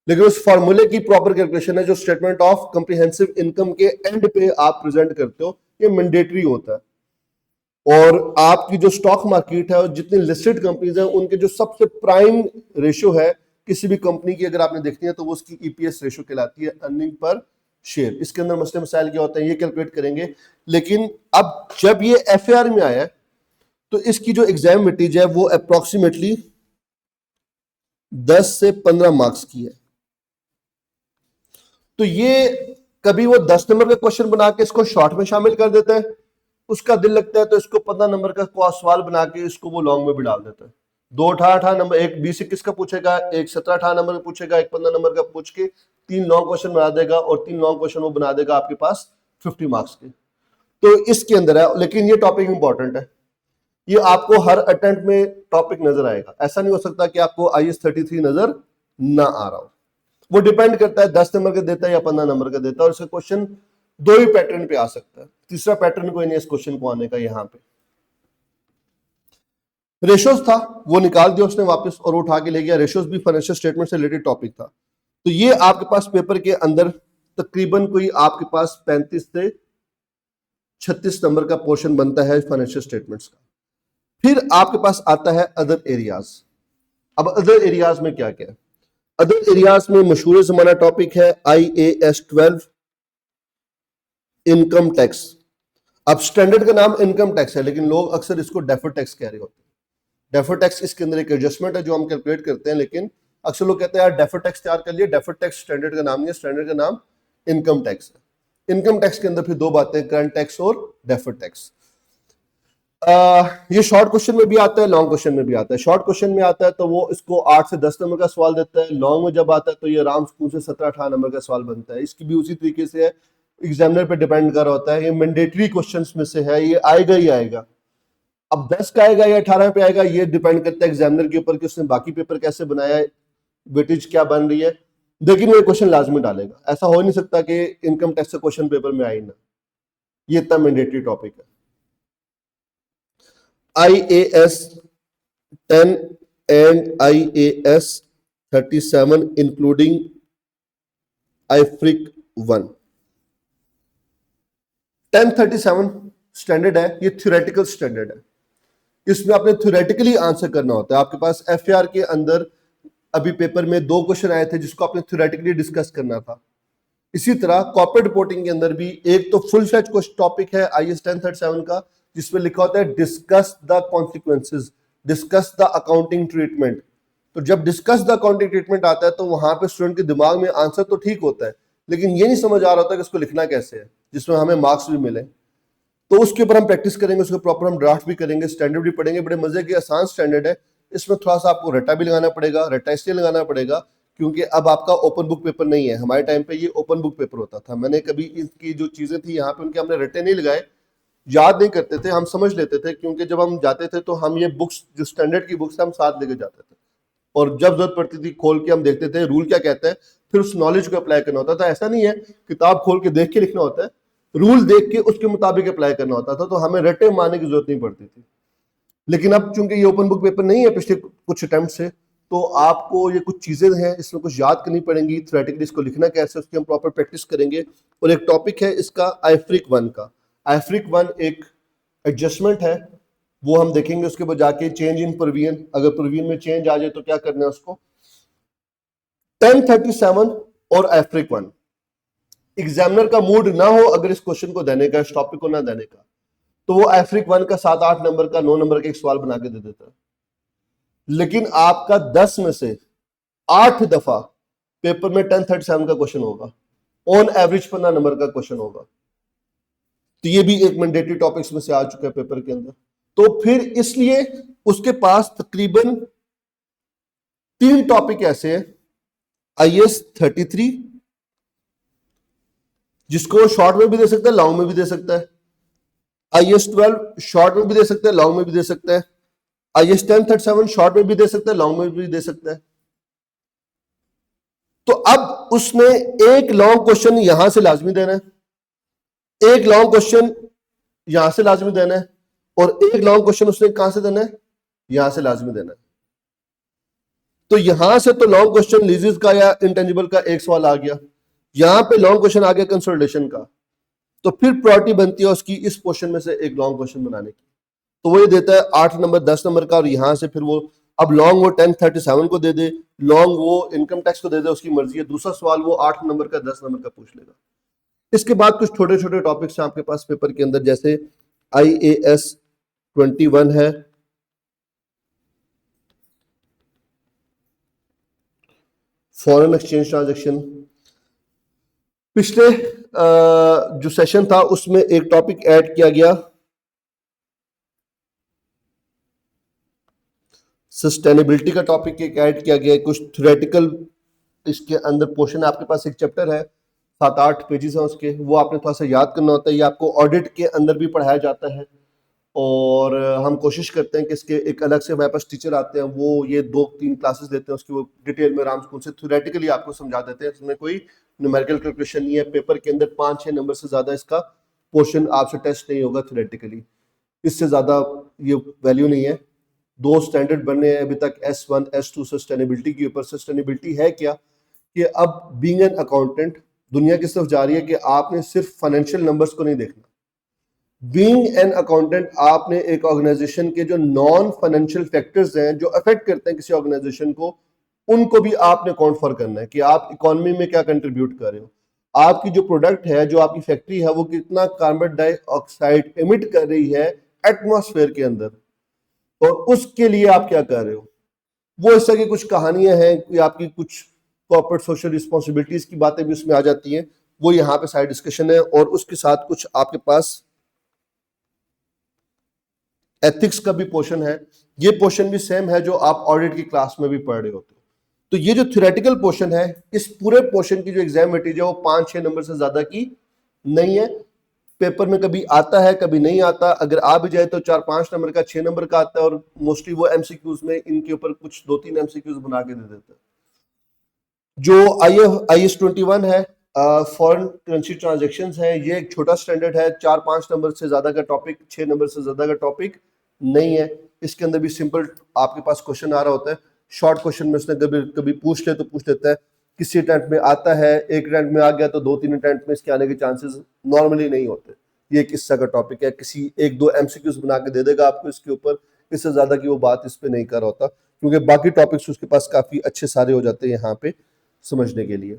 लेकिन उस फॉर्मूले की प्रॉपर कैलकुलेशन है जो स्टेटमेंट ऑफ कॉम्प्रिहेंसिव इनकम के एंड पे आप प्रेजेंट करते हो, ये मैंडेटरी होता है। और आपकी जो स्टॉक मार्केट है और जितनी लिस्टेड कंपनीज हैं, उनके जो सबसे प्राइम रेशियो है किसी भी कंपनी की, अगर आपने देखनी है तो वो उसकी EPS रेशियो कहलाती है, अर्निंग पर शेयर। इसके अंदर मसले मसाइल क्या होते हैं ये कैलकुलेट करेंगे। लेकिन अब जब ये FAR में आया है तो इसकी जो एग्जाम वेटेज है वो अप्रोक्सीमेटली 10 से 15 मार्क्स की है। तो ये कभी वो 10 नंबर का क्वेश्चन बना के इसको शॉर्ट में शामिल कर देता है, उसका दिल लगता है तो इसको 15 नंबर का सवाल बना के इसको वो लॉन्ग में भी डाल देता है। 2 18 नंबर, एक 20-21 का पूछेगा, एक 17-18 नंबर का पूछेगा, एक 15 नंबर का पूछ के 3 लॉन्ग क्वेश्चन बना देगा, और 3 लॉन्ग क्वेश्चन वो बना देगा आपके पास 50 मार्क्स के। तो इसके अंदर है, लेकिन ये टॉपिक इंपॉर्टेंट है, ये आपको हर अटेम्प्ट में टॉपिक नजर आएगा। ऐसा नहीं हो सकता कि आपको IAS 33 नजर ना आ रहा हो। वो डिपेंड करता है 10 नंबर का देता है या 15 नंबर का देता है, और इसका क्वेश्चन 2 ही पैटर्न पे आ सकता है, तीसरा पैटर्न कोई नहीं इस क्वेश्चन को आने का। यहां पे रेशोज था, वो निकाल दिया उसने वापस और उठा के ले गया। रेशोज भी फाइनेंशियल स्टेटमेंट से रिलेटेड टॉपिक था। तो ये आपके पास पेपर के अंदर तकरीबन कोई आपके पास 35 से 36 नंबर का पोर्शन बनता है फाइनेंशियल स्टेटमेंट्स का। फिर आपके पास आता है अदर एरियाज। अब अदर एरियाज में क्या क्या है? अदर एरियाज में मशहूर जमाना टॉपिक है IAS 12 इनकम टैक्स। अब स्टैंडर्ड का नाम इनकम टैक्स है, लेकिन लोग अक्सर इसको डेफर्ड टैक्स कह रहे होते हैं। डेफर्ड टैक्स इसके अंदर एक एडजस्टमेंट है जो हम कैलकुलेट करते हैं, लेकिन अक्सर लोग कहते हैं यार डेफर्ड टैक्स तैयार कर लिए। डेफर्ड टैक्स स्टैंडर्ड का नाम नहीं है, स्टैंडर्ड का नाम इनकम टैक्स है। इनकम टैक्स के अंदर फिर 2 बातें, करंट टैक्स और डेफर्ड टैक्स। ये शॉर्ट क्वेश्चन में भी आता है, लॉन्ग क्वेश्चन में भी आता है। शॉर्ट क्वेश्चन में आता है तो वो इसको 8 से 10 नंबर का सवाल देता है। लॉन्ग में जब आता है तो ये आराम से 17-18 नंबर का सवाल बनता है। इसकी भी उसी तरीके से है, एग्जामिनर पे डिपेंड कर रहा होता है। ये मैंडेटरी क्वेश्चंस में से है, ये आएगा ही आएगा। अब 10 का आएगा या 18 पे आएगा, ये डिपेंड करता है एग्जामिनर के ऊपर कि उसने बाकी पेपर कैसे बनाया है, वेटेज क्या बन रही है, लेकिन वो क्वेश्चन लाजमी डालेगा। ऐसा हो नहीं सकता कि इनकम टैक्स का क्वेश्चन पेपर में आए ना, ये इतना मैंडेटरी टॉपिक है। IAS 10 and IAS 37 including IFRIC 1। 1037 standard है, ये थ्योरेटिकल स्टैंडर्ड है। इसमें आपने थ्योरेटिकली आंसर करना होता है। आपके पास FAR के अंदर अभी पेपर में 2 क्वेश्चन आए थे जिसको आपने थ्योरेटिकली डिस्कस करना था। इसी तरह कॉर्पोरेट रिपोर्टिंग के अंदर भी एक तो फुल फ्लेज टॉपिक है IAS 1037 का, जिसमें लिखा होता है discuss the consequences, discuss the accounting treatment. तो जब डिस्कस द अकाउंटिंग ट्रीटमेंट आता है तो वहां पे स्टूडेंट के दिमाग में आंसर तो ठीक होता है, लेकिन ये नहीं समझ आ रहा होता कि इसको लिखना कैसे है, जिसमें हमें मार्क्स भी मिले। तो उसके ऊपर हम प्रैक्टिस करेंगे, उसके प्रॉपर हम ड्राफ्ट भी करेंगे, स्टैंडर्ड भी पढ़ेंगे। बड़े मजे के आसान स्टैंडर्ड है। इसमें थोड़ा सा आपको रट्टा भी लगाना पड़ेगा, रट्टा इसलिए लगाना पड़ेगा क्योंकि अब आपका ओपन बुक पेपर नहीं है। हमारे टाइम पे ये ओपन बुक पेपर होता था। मैंने कभी इसकी जो चीजें थी यहाँ पे उनके हमने रट्टे नहीं लगाए, याद नहीं करते थे, हम समझ लेते थे, क्योंकि जब हम जाते थे तो हम ये बुक्स जो स्टैंडर्ड की बुक्स हम साथ लेके जाते थे, और जब जरूरत पड़ती थी खोल के हम देखते थे रूल क्या कहता है, फिर उस नॉलेज को अप्लाई करना होता था। ऐसा नहीं है किताब खोल के देख के लिखना होता है, रूल देख के उसके मुताबिक अप्लाई करना होता था। तो हमें रट्टे मारने की जरूरत नहीं पड़ती थी। लेकिन अब चूंकि ये ओपन बुक पेपर नहीं है पिछले कुछ अटेम्प्ट से, तो आपको ये कुछ चीजें हैं इसमें कुछ याद करनी पड़ेंगी। थ्योरेटिकली इसको लिखना कैसे, उसकी हम प्रॉपर प्रैक्टिस करेंगे। और एक टॉपिक है इसका IFRIC 1 का। IFRIC 1 एक एडजस्टमेंट है, वो हम देखेंगे। उसके बाद जाके चेंज इन प्रोविजन, अगर प्रोविजन में चेंज आ जाए तो क्या करना है उसको। 1037 और IFRIC 1, एग्जामिनर का मूड ना हो अगर इस क्वेश्चन को देने का, इस टॉपिक को ना देने का, तो वो IFRIC 1 का 7-8 नंबर का 9 नंबर का एक सवाल बना के दे देता है। लेकिन आपका 10 में से 8 दफा पेपर में 1037 का क्वेश्चन होगा, ऑन एवरेज 15 नंबर का क्वेश्चन होगा। तो ये भी एक मैंडेटरी टॉपिक्स में से आ चुका है पेपर के अंदर। तो फिर इसलिए उसके पास तकरीबन 3 टॉपिक ऐसे हैं। IAS 33 जिसको शॉर्ट में भी दे सकता है, लॉन्ग में भी दे सकता है। IAS 12 शॉर्ट में भी दे सकता है, लॉन्ग में भी दे सकता है। IAS 1037 शॉर्ट में भी दे सकता है, लॉन्ग में भी दे सकता है। तो अब उसने एक लॉन्ग क्वेश्चन यहां से लाजमी देना है, एक लॉन्ग क्वेश्चन यहां से लाजमी देना है, और एक लॉन्ग क्वेश्चन उसने कहां से देना है, यहां से लाजमी देना है। तो यहां से तो लॉन्ग क्वेश्चन लीजेस का या इंटेंजिबल का एक सवाल आ गया, यहां पे लॉन्ग क्वेश्चन आ गया कंसोलिडेशन का। तो फिर प्रायोरिटी बनती है उसकी इस क्वेश्चन में से एक लॉन्ग क्वेश्चन बनाने की। तो वो ये देता है 8 नंबर 10 नंबर का, और यहां से फिर वो अब लॉन्ग वो 1037 को दे दे, लॉन्ग वो इनकम टैक्स को दे दे, उसकी मर्जी है। दूसरा सवाल वो 8 नंबर का 10 नंबर का पूछ लेगा। इसके बाद कुछ छोटे छोटे टॉपिक्स हैं आपके पास पेपर के अंदर, जैसे IAS 21 है, फॉरेन एक्सचेंज ट्रांजैक्शन, पिछले जो सेशन था उसमें एक टॉपिक ऐड किया गया, सस्टेनेबिलिटी का टॉपिक एक ऐड किया गया, कुछ थ्योरेटिकल इसके अंदर पोर्शन है। आपके पास एक चैप्टर है, 7-8 पेजेस हैं उसके, वो आपने थोड़ा सा याद करना होता है। ये आपको ऑडिट के अंदर भी पढ़ाया जाता है और हम कोशिश करते हैं कि इसके एक अलग से हमारे पास टीचर आते हैं, वो ये 2-3 क्लासेस लेते हैं, उसकी वो डिटेल में आराम से थ्योरेटिकली आपको समझा देते हैं। इसमें कोई न्यूमेरिकल कैलकुलेशन नहीं है, पेपर के अंदर 5-6 नंबर से ज्यादा इसका पोर्शन आपसे टेस्ट नहीं होगा थ्योरेटिकली, इससे ज्यादा ये वैल्यू नहीं है। 2 स्टैंडर्ड बने हैं अभी तक, S1 S2 सस्टेनेबिलिटी के ऊपर। सस्टेनेबिलिटी है क्या कि अब बीइंग एन अकाउंटेंट दुनिया किस तरफ जा रही है कि आपने सिर्फ फाइनेंशियल नंबर्स को नहीं देखना। बीइंग एन अकाउंटेंट आपने एक ऑर्गेनाइजेशन के जो नॉन फाइनेंशियल फैक्टर्स हैं जो अफेक्ट करते हैं किसी ऑर्गेनाइजेशन को, उनको भी आपने अकाउंट फॉर करना है कि आप इकोनॉमी में क्या कंट्रीब्यूट कर रहे हो। आपकी जो प्रोडक्ट है, जो आपकी फैक्ट्री है, वो कितना कार्बन डाइऑक्साइड एमिट कर रही है एटमॉस्फेयर के अंदर, और उसके लिए आप क्या कर रहे हो। वो इस तरह की कुछ कहानियां हैं कि आपकी कुछ कॉर्पोरेट सोशल रिस्पॉन्सिबिलिटीज की बातें भी उसमें आ जाती हैं, वो यहाँ पे साइड डिस्कशन है। और उसके साथ कुछ आपके पास एथिक्स का भी पोर्शन है। ये पोर्शन भी सेम है जो आप ऑडिट की क्लास में भी पढ़ रहे होते हो। तो ये जो थ्योरेटिकल पोर्शन है, इस पूरे पोर्शन की जो एग्जाम वेटेज है वो 5-6 नंबर से ज्यादा की नहीं है। पेपर में कभी आता है, कभी नहीं आता। अगर आ भी जाए तो 4-5 नंबर का, 6 नंबर का आता है, और मोस्टली वो एमसीक्यूज में इनके ऊपर कुछ 2-3 एमसीक्यूज बना के दे देते हैं। जो IS-21 है, फॉरेन करेंसी ट्रांजेक्शन है, ये एक छोटा स्टैंडर्ड है। 4-5 नंबर से ज्यादा का टॉपिक, 6 नंबर से ज्यादा का टॉपिक नहीं है। इसके अंदर भी सिंपल आपके पास क्वेश्चन आ रहा होता है, शॉर्ट क्वेश्चन में उसने कभी कभी पूछ ले तो पूछ लेता है। किसी अटेम्प्ट में आता है, एक अटेम्प्ट में आ गया तो 2-3 अटेम्प्ट में इसके आने के चांसेस नॉर्मली नहीं होते। ये एक हिस्सा का टॉपिक है, किसी 1-2 एमसीक्यूज बना के दे देगा आपको इसके ऊपर, इससे ज्यादा की वो बात इस पे नहीं कर रहा होता, क्योंकि बाकी टॉपिक्स उसके पास काफी अच्छे सारे हो जाते हैं यहाँ पे समझने के लिए।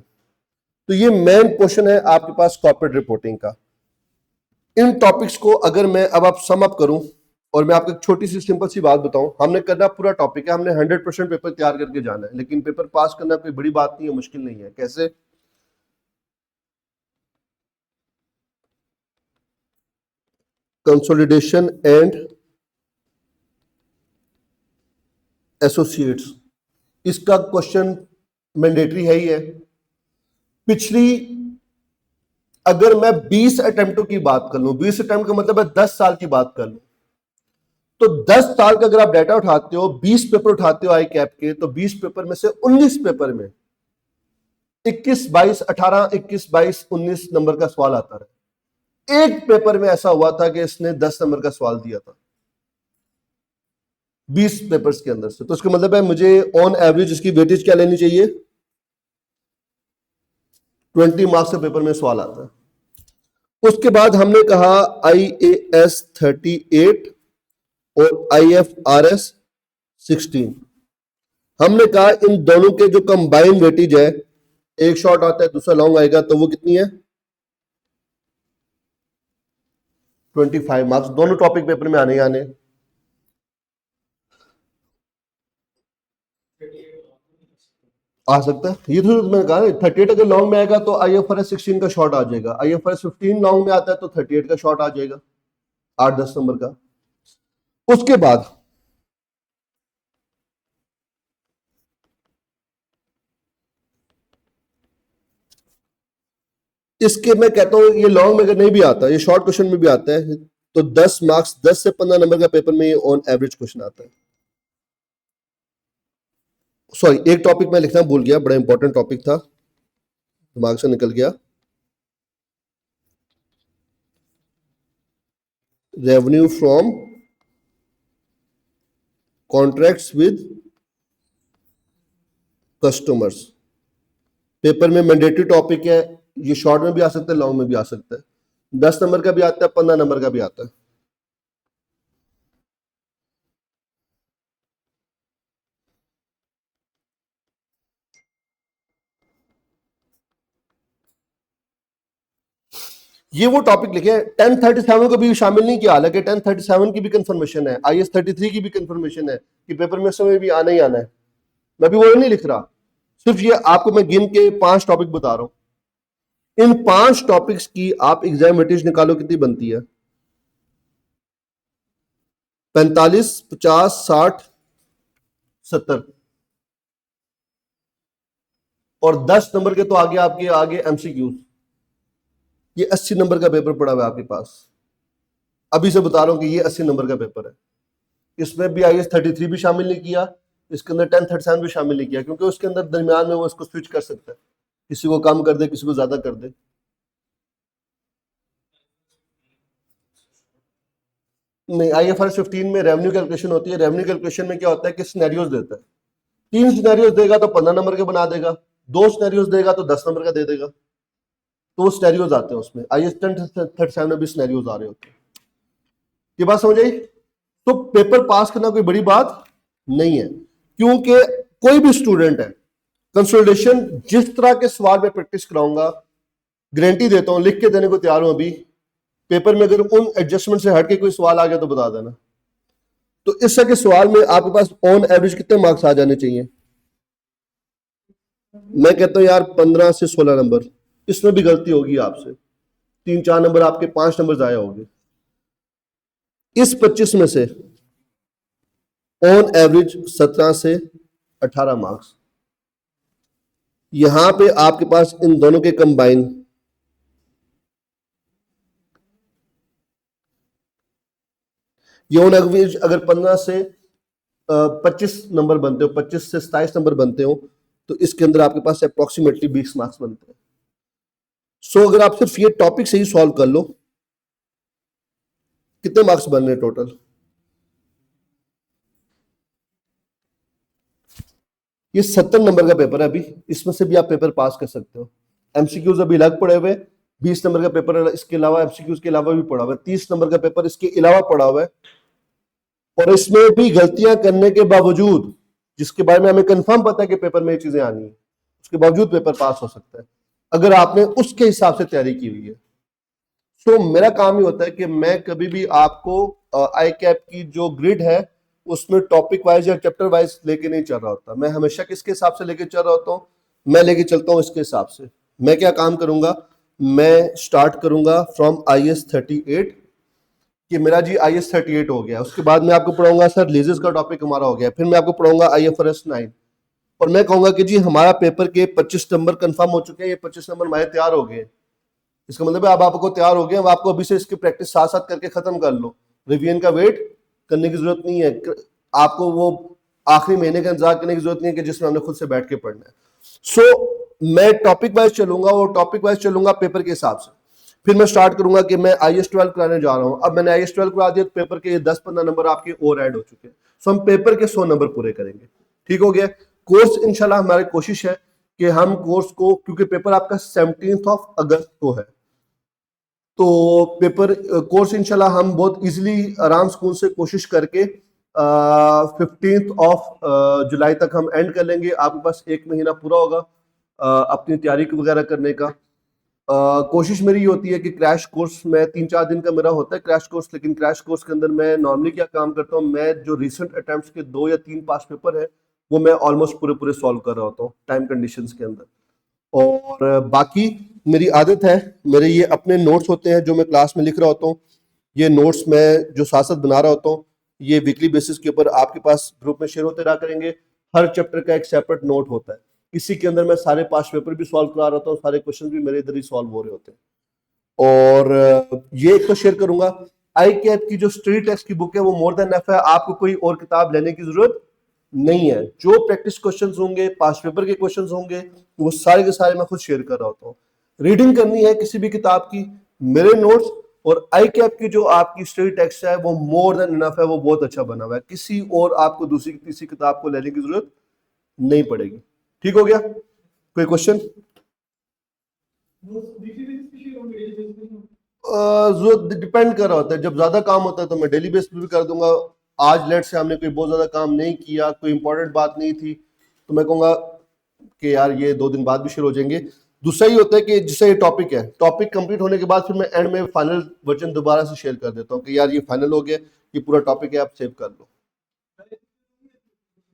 तो ये मेन पोर्शन है आपके पास कॉर्पोरेट रिपोर्टिंग का। इन टॉपिक्स को अगर मैं अब आप सम अप करूं और मैं आपको एक छोटी सी सिंपल सी बात बताऊं, हमने करना पूरा टॉपिक है, हमने 100% पेपर तैयार करके जाना है, लेकिन पेपर पास करना कोई बड़ी बात नहीं है, मुश्किल नहीं है। कैसे? कंसोलिडेशन एंड एसोसिएट्स, इसका क्वेश्चन मैंडेटरी है ही है। पिछली अगर मैं 20 अटेम्प्टों की बात कर लूं, 20 अटेम्प्ट का मतलब है 10 साल की बात कर लूं, तो 10 साल का अगर आप डाटा उठाते हो, 20 पेपर उठाते हो आई कैप के, तो 20 पेपर में से 19 पेपर में 21, 22, 18, 21, 22, 19 नंबर का सवाल आता है। एक पेपर में ऐसा हुआ था कि इसने 10 नंबर का सवाल दिया था 20 पेपर्स के अंदर से। तो इसका मतलब है मुझे ऑन एवरेज इसकी वेटेज क्या लेनी चाहिए? 20 मार्क्स के पेपर में सवाल आता है। उसके बाद हमने कहा IAS 38 और IFRS 16, हमने कहा इन दोनों के जो कंबाइन वेटेज है, एक शॉर्ट आता है दूसरा लॉन्ग आएगा, तो वो कितनी है? 25 मार्क्स। दोनों टॉपिक पेपर में आने ही आने। आ सकता है, ये तो मैंने कहा 38 अगर लॉन्ग में आएगा तो IFRS 16 का शॉर्ट आ जाएगा। IFRS 15 लॉन्ग में आता है तो 38 का शॉर्ट आ जाएगा, 8-10 नंबर का। उसके बाद इसके मैं कहता हूं ये लॉन्ग में अगर नहीं भी आता, ये शॉर्ट क्वेश्चन में भी आता है, तो 10 मार्क्स, 10 से 15 नंबर का पेपर में ये ऑन एवरेज क्वेश्चन आता है। सॉरी, एक टॉपिक मैं लिखना भूल गया, बड़ा इंपॉर्टेंट टॉपिक था, दिमाग से निकल गया। Revenue from contracts with customers, paper में मैंडेटरी टॉपिक है। ये शॉर्ट में भी आ सकता है, लॉन्ग में भी आ सकता है, 10 नंबर का भी आता है, 15 नंबर का भी आता है। ये वो टॉपिक लिखे हैं। 1037 को भी शामिल नहीं किया, हालांकि 1037 की भी कंफर्मेशन है, IS 33 की भी कंफर्मेशन है कि पेपर में समय भी आना ही आना है। मैं भी वो नहीं लिख रहा, सिर्फ ये आपको मैं गिन के 5 टॉपिक बता रहा हूं। इन 5 टॉपिक्स की आप एग्जाम वेटेज निकालो, कितनी बनती है? 45, 50, 60, 70 और 10 नंबर के तो आगे आपके आगे एमसीक्यूज। ये 80 नंबर का पेपर पड़ा हुआ है आपके पास। अभी से बता रहा हूं कि ये 80 नंबर का पेपर है। इसमें भी IAS 33 भी शामिल नहीं किया, इसके अंदर 1037 भी शामिल नहीं किया, क्योंकि उसके अंदर दरमियान में वो इसको स्विच कर सकता है, किसी को कम कर दे, किसी को ज्यादा कर दे। नहीं, IFRS 15 में रेवेन्यू कैलकुलेशन होती है। रेवेन्यू कैलकुलेशन में क्या होता है कि सिनेरियोज देता है। 3 सिनेरियोज देगा तो 15 नंबर के बना देगा, 2 सिनेरियोज देगा तो 10 नंबर का दे देगा। तो वो सिनेरियोज आते हैं उसमें। IAS 1037 में भी सिनेरियोज आ रहे होते हैं। ये बात समझ आई? तो पेपर पास करना कोई बड़ी बात नहीं है, क्योंकि कोई भी स्टूडेंट है, कंसोलिडेशन जिस तरह के सवाल में प्रैक्टिस कराऊंगा, गारंटी देता हूं, लिख के देने को तैयार हूं अभी, पेपर में अगर उन एडजस्टमेंट से हट के कोई सवाल आ गया तो बता देना। तो इस तरह के सवाल में आपके पास ऑन एवरेज कितने मार्क्स आ जाने चाहिए? मैं कहता हूं यार 15 से 16 नंबर। इसमें भी गलती होगी आपसे, 3-4 नंबर आपके, 5 नंबर जाया होंगे। इस 25 में से ऑन एवरेज 17 से 18 मार्क्स। यहां पे आपके पास इन दोनों के कंबाइन ये ऑन एवरेज अगर 15 से 25 नंबर बनते हो, 25 से 27 नंबर बनते हो, तो इसके अंदर आपके पास अप्रोक्सीमेटली 20 मार्क्स बनते हैं। सो अगर आप सिर्फ ये टॉपिक से ही सॉल्व कर लो, कितने मार्क्स बन रहे हैं टोटल? ये 70 नंबर का पेपर है अभी, इसमें से भी आप पेपर पास कर सकते हो। एमसीक्यूज अभी अलग पड़े हुए, 20 नंबर का पेपर इसके अलावा, एमसीक्यूज के अलावा भी पड़ा हुआ है, 30 नंबर का पेपर इसके अलावा पड़ा हुआ है। और इसमें भी गलतियां करने के बावजूद, जिसके बारे में हमें कंफर्म पता है कि पेपर में ये चीजें आनी है, उसके बावजूद पेपर पास हो सकता है अगर आपने उसके हिसाब से तैयारी की हुई है। तो मेरा काम ही होता है कि मैं कभी भी आपको आई कैप की जो ग्रिड है उसमें टॉपिक वाइज या चैप्टर वाइज लेके नहीं चल रहा होता। मैं हमेशा किसके हिसाब से लेके चल रहा होता हूँ? मैं लेके चलता हूँ इसके हिसाब से। मैं क्या काम करूंगा, मैं स्टार्ट करूंगा फ्रॉम IAS 38 कि मेरा जी IAS 38 हो गया। उसके बाद मैं आपको पढ़ाऊंगा सर लीजेस का टॉपिक हमारा हो गया, फिर मैं आपको पढ़ाऊंगा IFRS 9 और मैं कहूंगा कि जी हमारा पेपर के 25 नंबर कंफर्म हो चुके हैं, ये 25 नंबर हमारे तैयार हो गए। इसका मतलब है अब आपको तैयार हो गए, अब आपको अभी से इसकी प्रैक्टिस साथ साथ करके खत्म कर लो। रिवीजन का वेट करने की जरूरत नहीं है, आपको वो आखिरी महीने का इंतजार करने की जरूरत नहीं है कि जिसमें हमने खुद से बैठ के पढ़ना है। सो मैं टॉपिक वाइज चलूंगा और टॉपिक वाइज चलूंगा पेपर के हिसाब से। फिर मैं स्टार्ट करूंगा कि मैं IAS 12 कराने जा रहा हूं। अब मैंने IAS 12 करा दिया तो पेपर के 10-15 नंबर आपके और ऐड हो चुके हैं। सो हम पेपर के 100 नंबर पूरे करेंगे। ठीक हो गया? कोर्स इंशाल्लाह हमारी कोशिश है कि हम कोर्स को, क्योंकि पेपर आपका 17 अगस्त को है, तो पेपर कोर्स इंशाल्लाह हम बहुत इजीली आराम स्कूल से कोशिश करके 15 जुलाई तक हम एंड कर लेंगे। आपके पास 1 महीना पूरा होगा अपनी तैयारी वगैरह करने का। कोशिश मेरी ये होती है कि क्रैश कोर्स में 3-4 दिन का मेरा होता है क्रैश कोर्स, लेकिन क्रैश कोर्स के अंदर मैं नॉर्मली क्या काम करता हूँ, मैं जो रिसेंट अटेम्प्ट्स के 2 या 3 पास पेपर है वो मैं ऑलमोस्ट पूरे पूरे सॉल्व कर रहा होता हूँ टाइम कंडीशंस के अंदर। और बाकी मेरी आदत है, मेरे ये अपने नोट्स होते हैं जो मैं क्लास में लिख रहा होता हूँ। ये नोट्स मैं जो साथ साथ बना रहा होता हूँ, ये वीकली बेसिस के ऊपर आपके पास ग्रुप में शेयर होते रहा करेंगे। हर चैप्टर का एक सेपरेट नोट होता है, इसी के अंदर मैं सारे पास पेपर भी सॉल्व करा रहा हूँ, सारे क्वेश्चन भी मेरे इधर ही सॉल्व हो रहे होते हैं। और ये एक तो शेयर करूंगा, आई कैप की जो स्टडी टेस्ट की बुक है वो मोर देन एनफ है, आपको कोई और किताब लेने की जरूरत नहीं है। जो प्रैक्टिस क्वेश्चंस होंगे, पास पेपर के क्वेश्चंस होंगे, वो सारे के सारे मैं खुद शेयर कर रहा होता हूँ। रीडिंग करनी है किसी भी किताब की, मेरे नोट्स और आई कैप की जो आपकी स्टडी टेक्स्ट है वो मोर देन इनफ है, वो बहुत अच्छा बना हुआ है। किसी और आपको दूसरी तीसरी किताब को लेने की जरूरत नहीं पड़ेगी। ठीक हो गया? कोई क्वेश्चन? जो डिपेंड कर रहा होता है, जब ज्यादा काम होता है तो मैं डेली बेस पे भी कर दूंगा। आज लेट से हमने कोई बहुत ज्यादा काम नहीं किया, कोई इंपॉर्टेंट बात नहीं थी, तो मैं कहूंगा कि यार ये 2 दिन बाद भी शुरू हो जाएंगे। दूसरा ही होता है कि जैसे ये टॉपिक है, टॉपिक कंप्लीट होने के बाद फिर मैं एंड में फाइनल वर्जन दोबारा से शेयर कर देता हूँ कि यार ये फाइनल हो गया, ये पूरा टॉपिक है, आप सेव कर लो।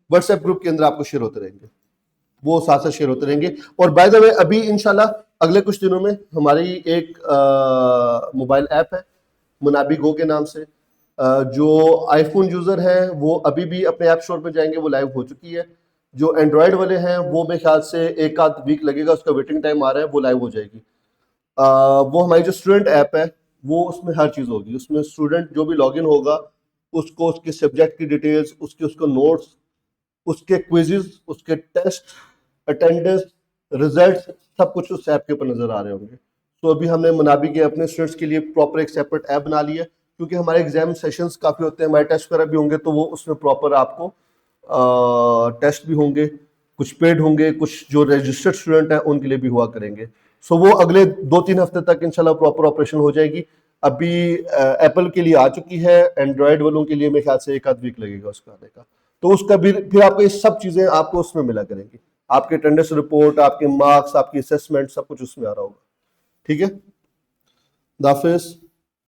व्हाट्सएप ग्रुप के अंदर आपको शेयर होते रहेंगे, वो साथ साथ शेयर होते रहेंगे। और बाय द वे अभी इंशाल्लाह अगले कुछ दिनों में हमारी एक मोबाइल ऐप है मुनाबी गो के नाम से। जो आईफोन यूजर हैं वो अभी भी अपने ऐप स्टोर पे जाएंगे, वो लाइव हो चुकी है। जो एंड्रॉयड वाले हैं वो मेरे ख्याल से एक आध वीक लगेगा, उसका वेटिंग टाइम आ रहा है, वो लाइव हो जाएगी। वो हमारी जो स्टूडेंट ऐप है वो उसमें हर चीज़ होगी। उसमें स्टूडेंट जो भी लॉगिन होगा उसको उसके सब्जेक्ट की डिटेल्स, उसको नोट्स, उसके क्विज़ेस, उसके टेस्ट, अटेंडेंस, रिजल्ट्स, सब कुछ उस ऐप के ऊपर नज़र आ रहे होंगे। तो अभी हमने मुनाबी के अपने स्टूडेंट्स के लिए प्रॉपर एक सेपरेट ऐप बना ली है, क्योंकि हमारे एग्जाम सेशंस काफ़ी होते हैं, हमारे टेस्ट वगैरह भी होंगे, तो वो उसमें प्रॉपर आपको टेस्ट भी होंगे, कुछ पेड होंगे, कुछ जो रजिस्टर्ड स्टूडेंट हैं उनके लिए भी हुआ करेंगे। सो वो अगले 2-3 हफ्ते तक इंशाल्लाह प्रॉपर ऑपरेशन हो जाएगी। अभी एप्पल के लिए आ चुकी है, एंड्रॉयड वालों के लिए मेरे ख्याल से एक आध वीक लगेगा उसका आने का। तो उसका भी फिर आपको ये सब चीज़ें आपको उसमें मिला करेंगी, आपके अटेंडेंस रिपोर्ट, आपके मार्क्स, आपकी असेसमेंट, सब कुछ उसमें आ रहा होगा। ठीक है, खुदा हाफिज़।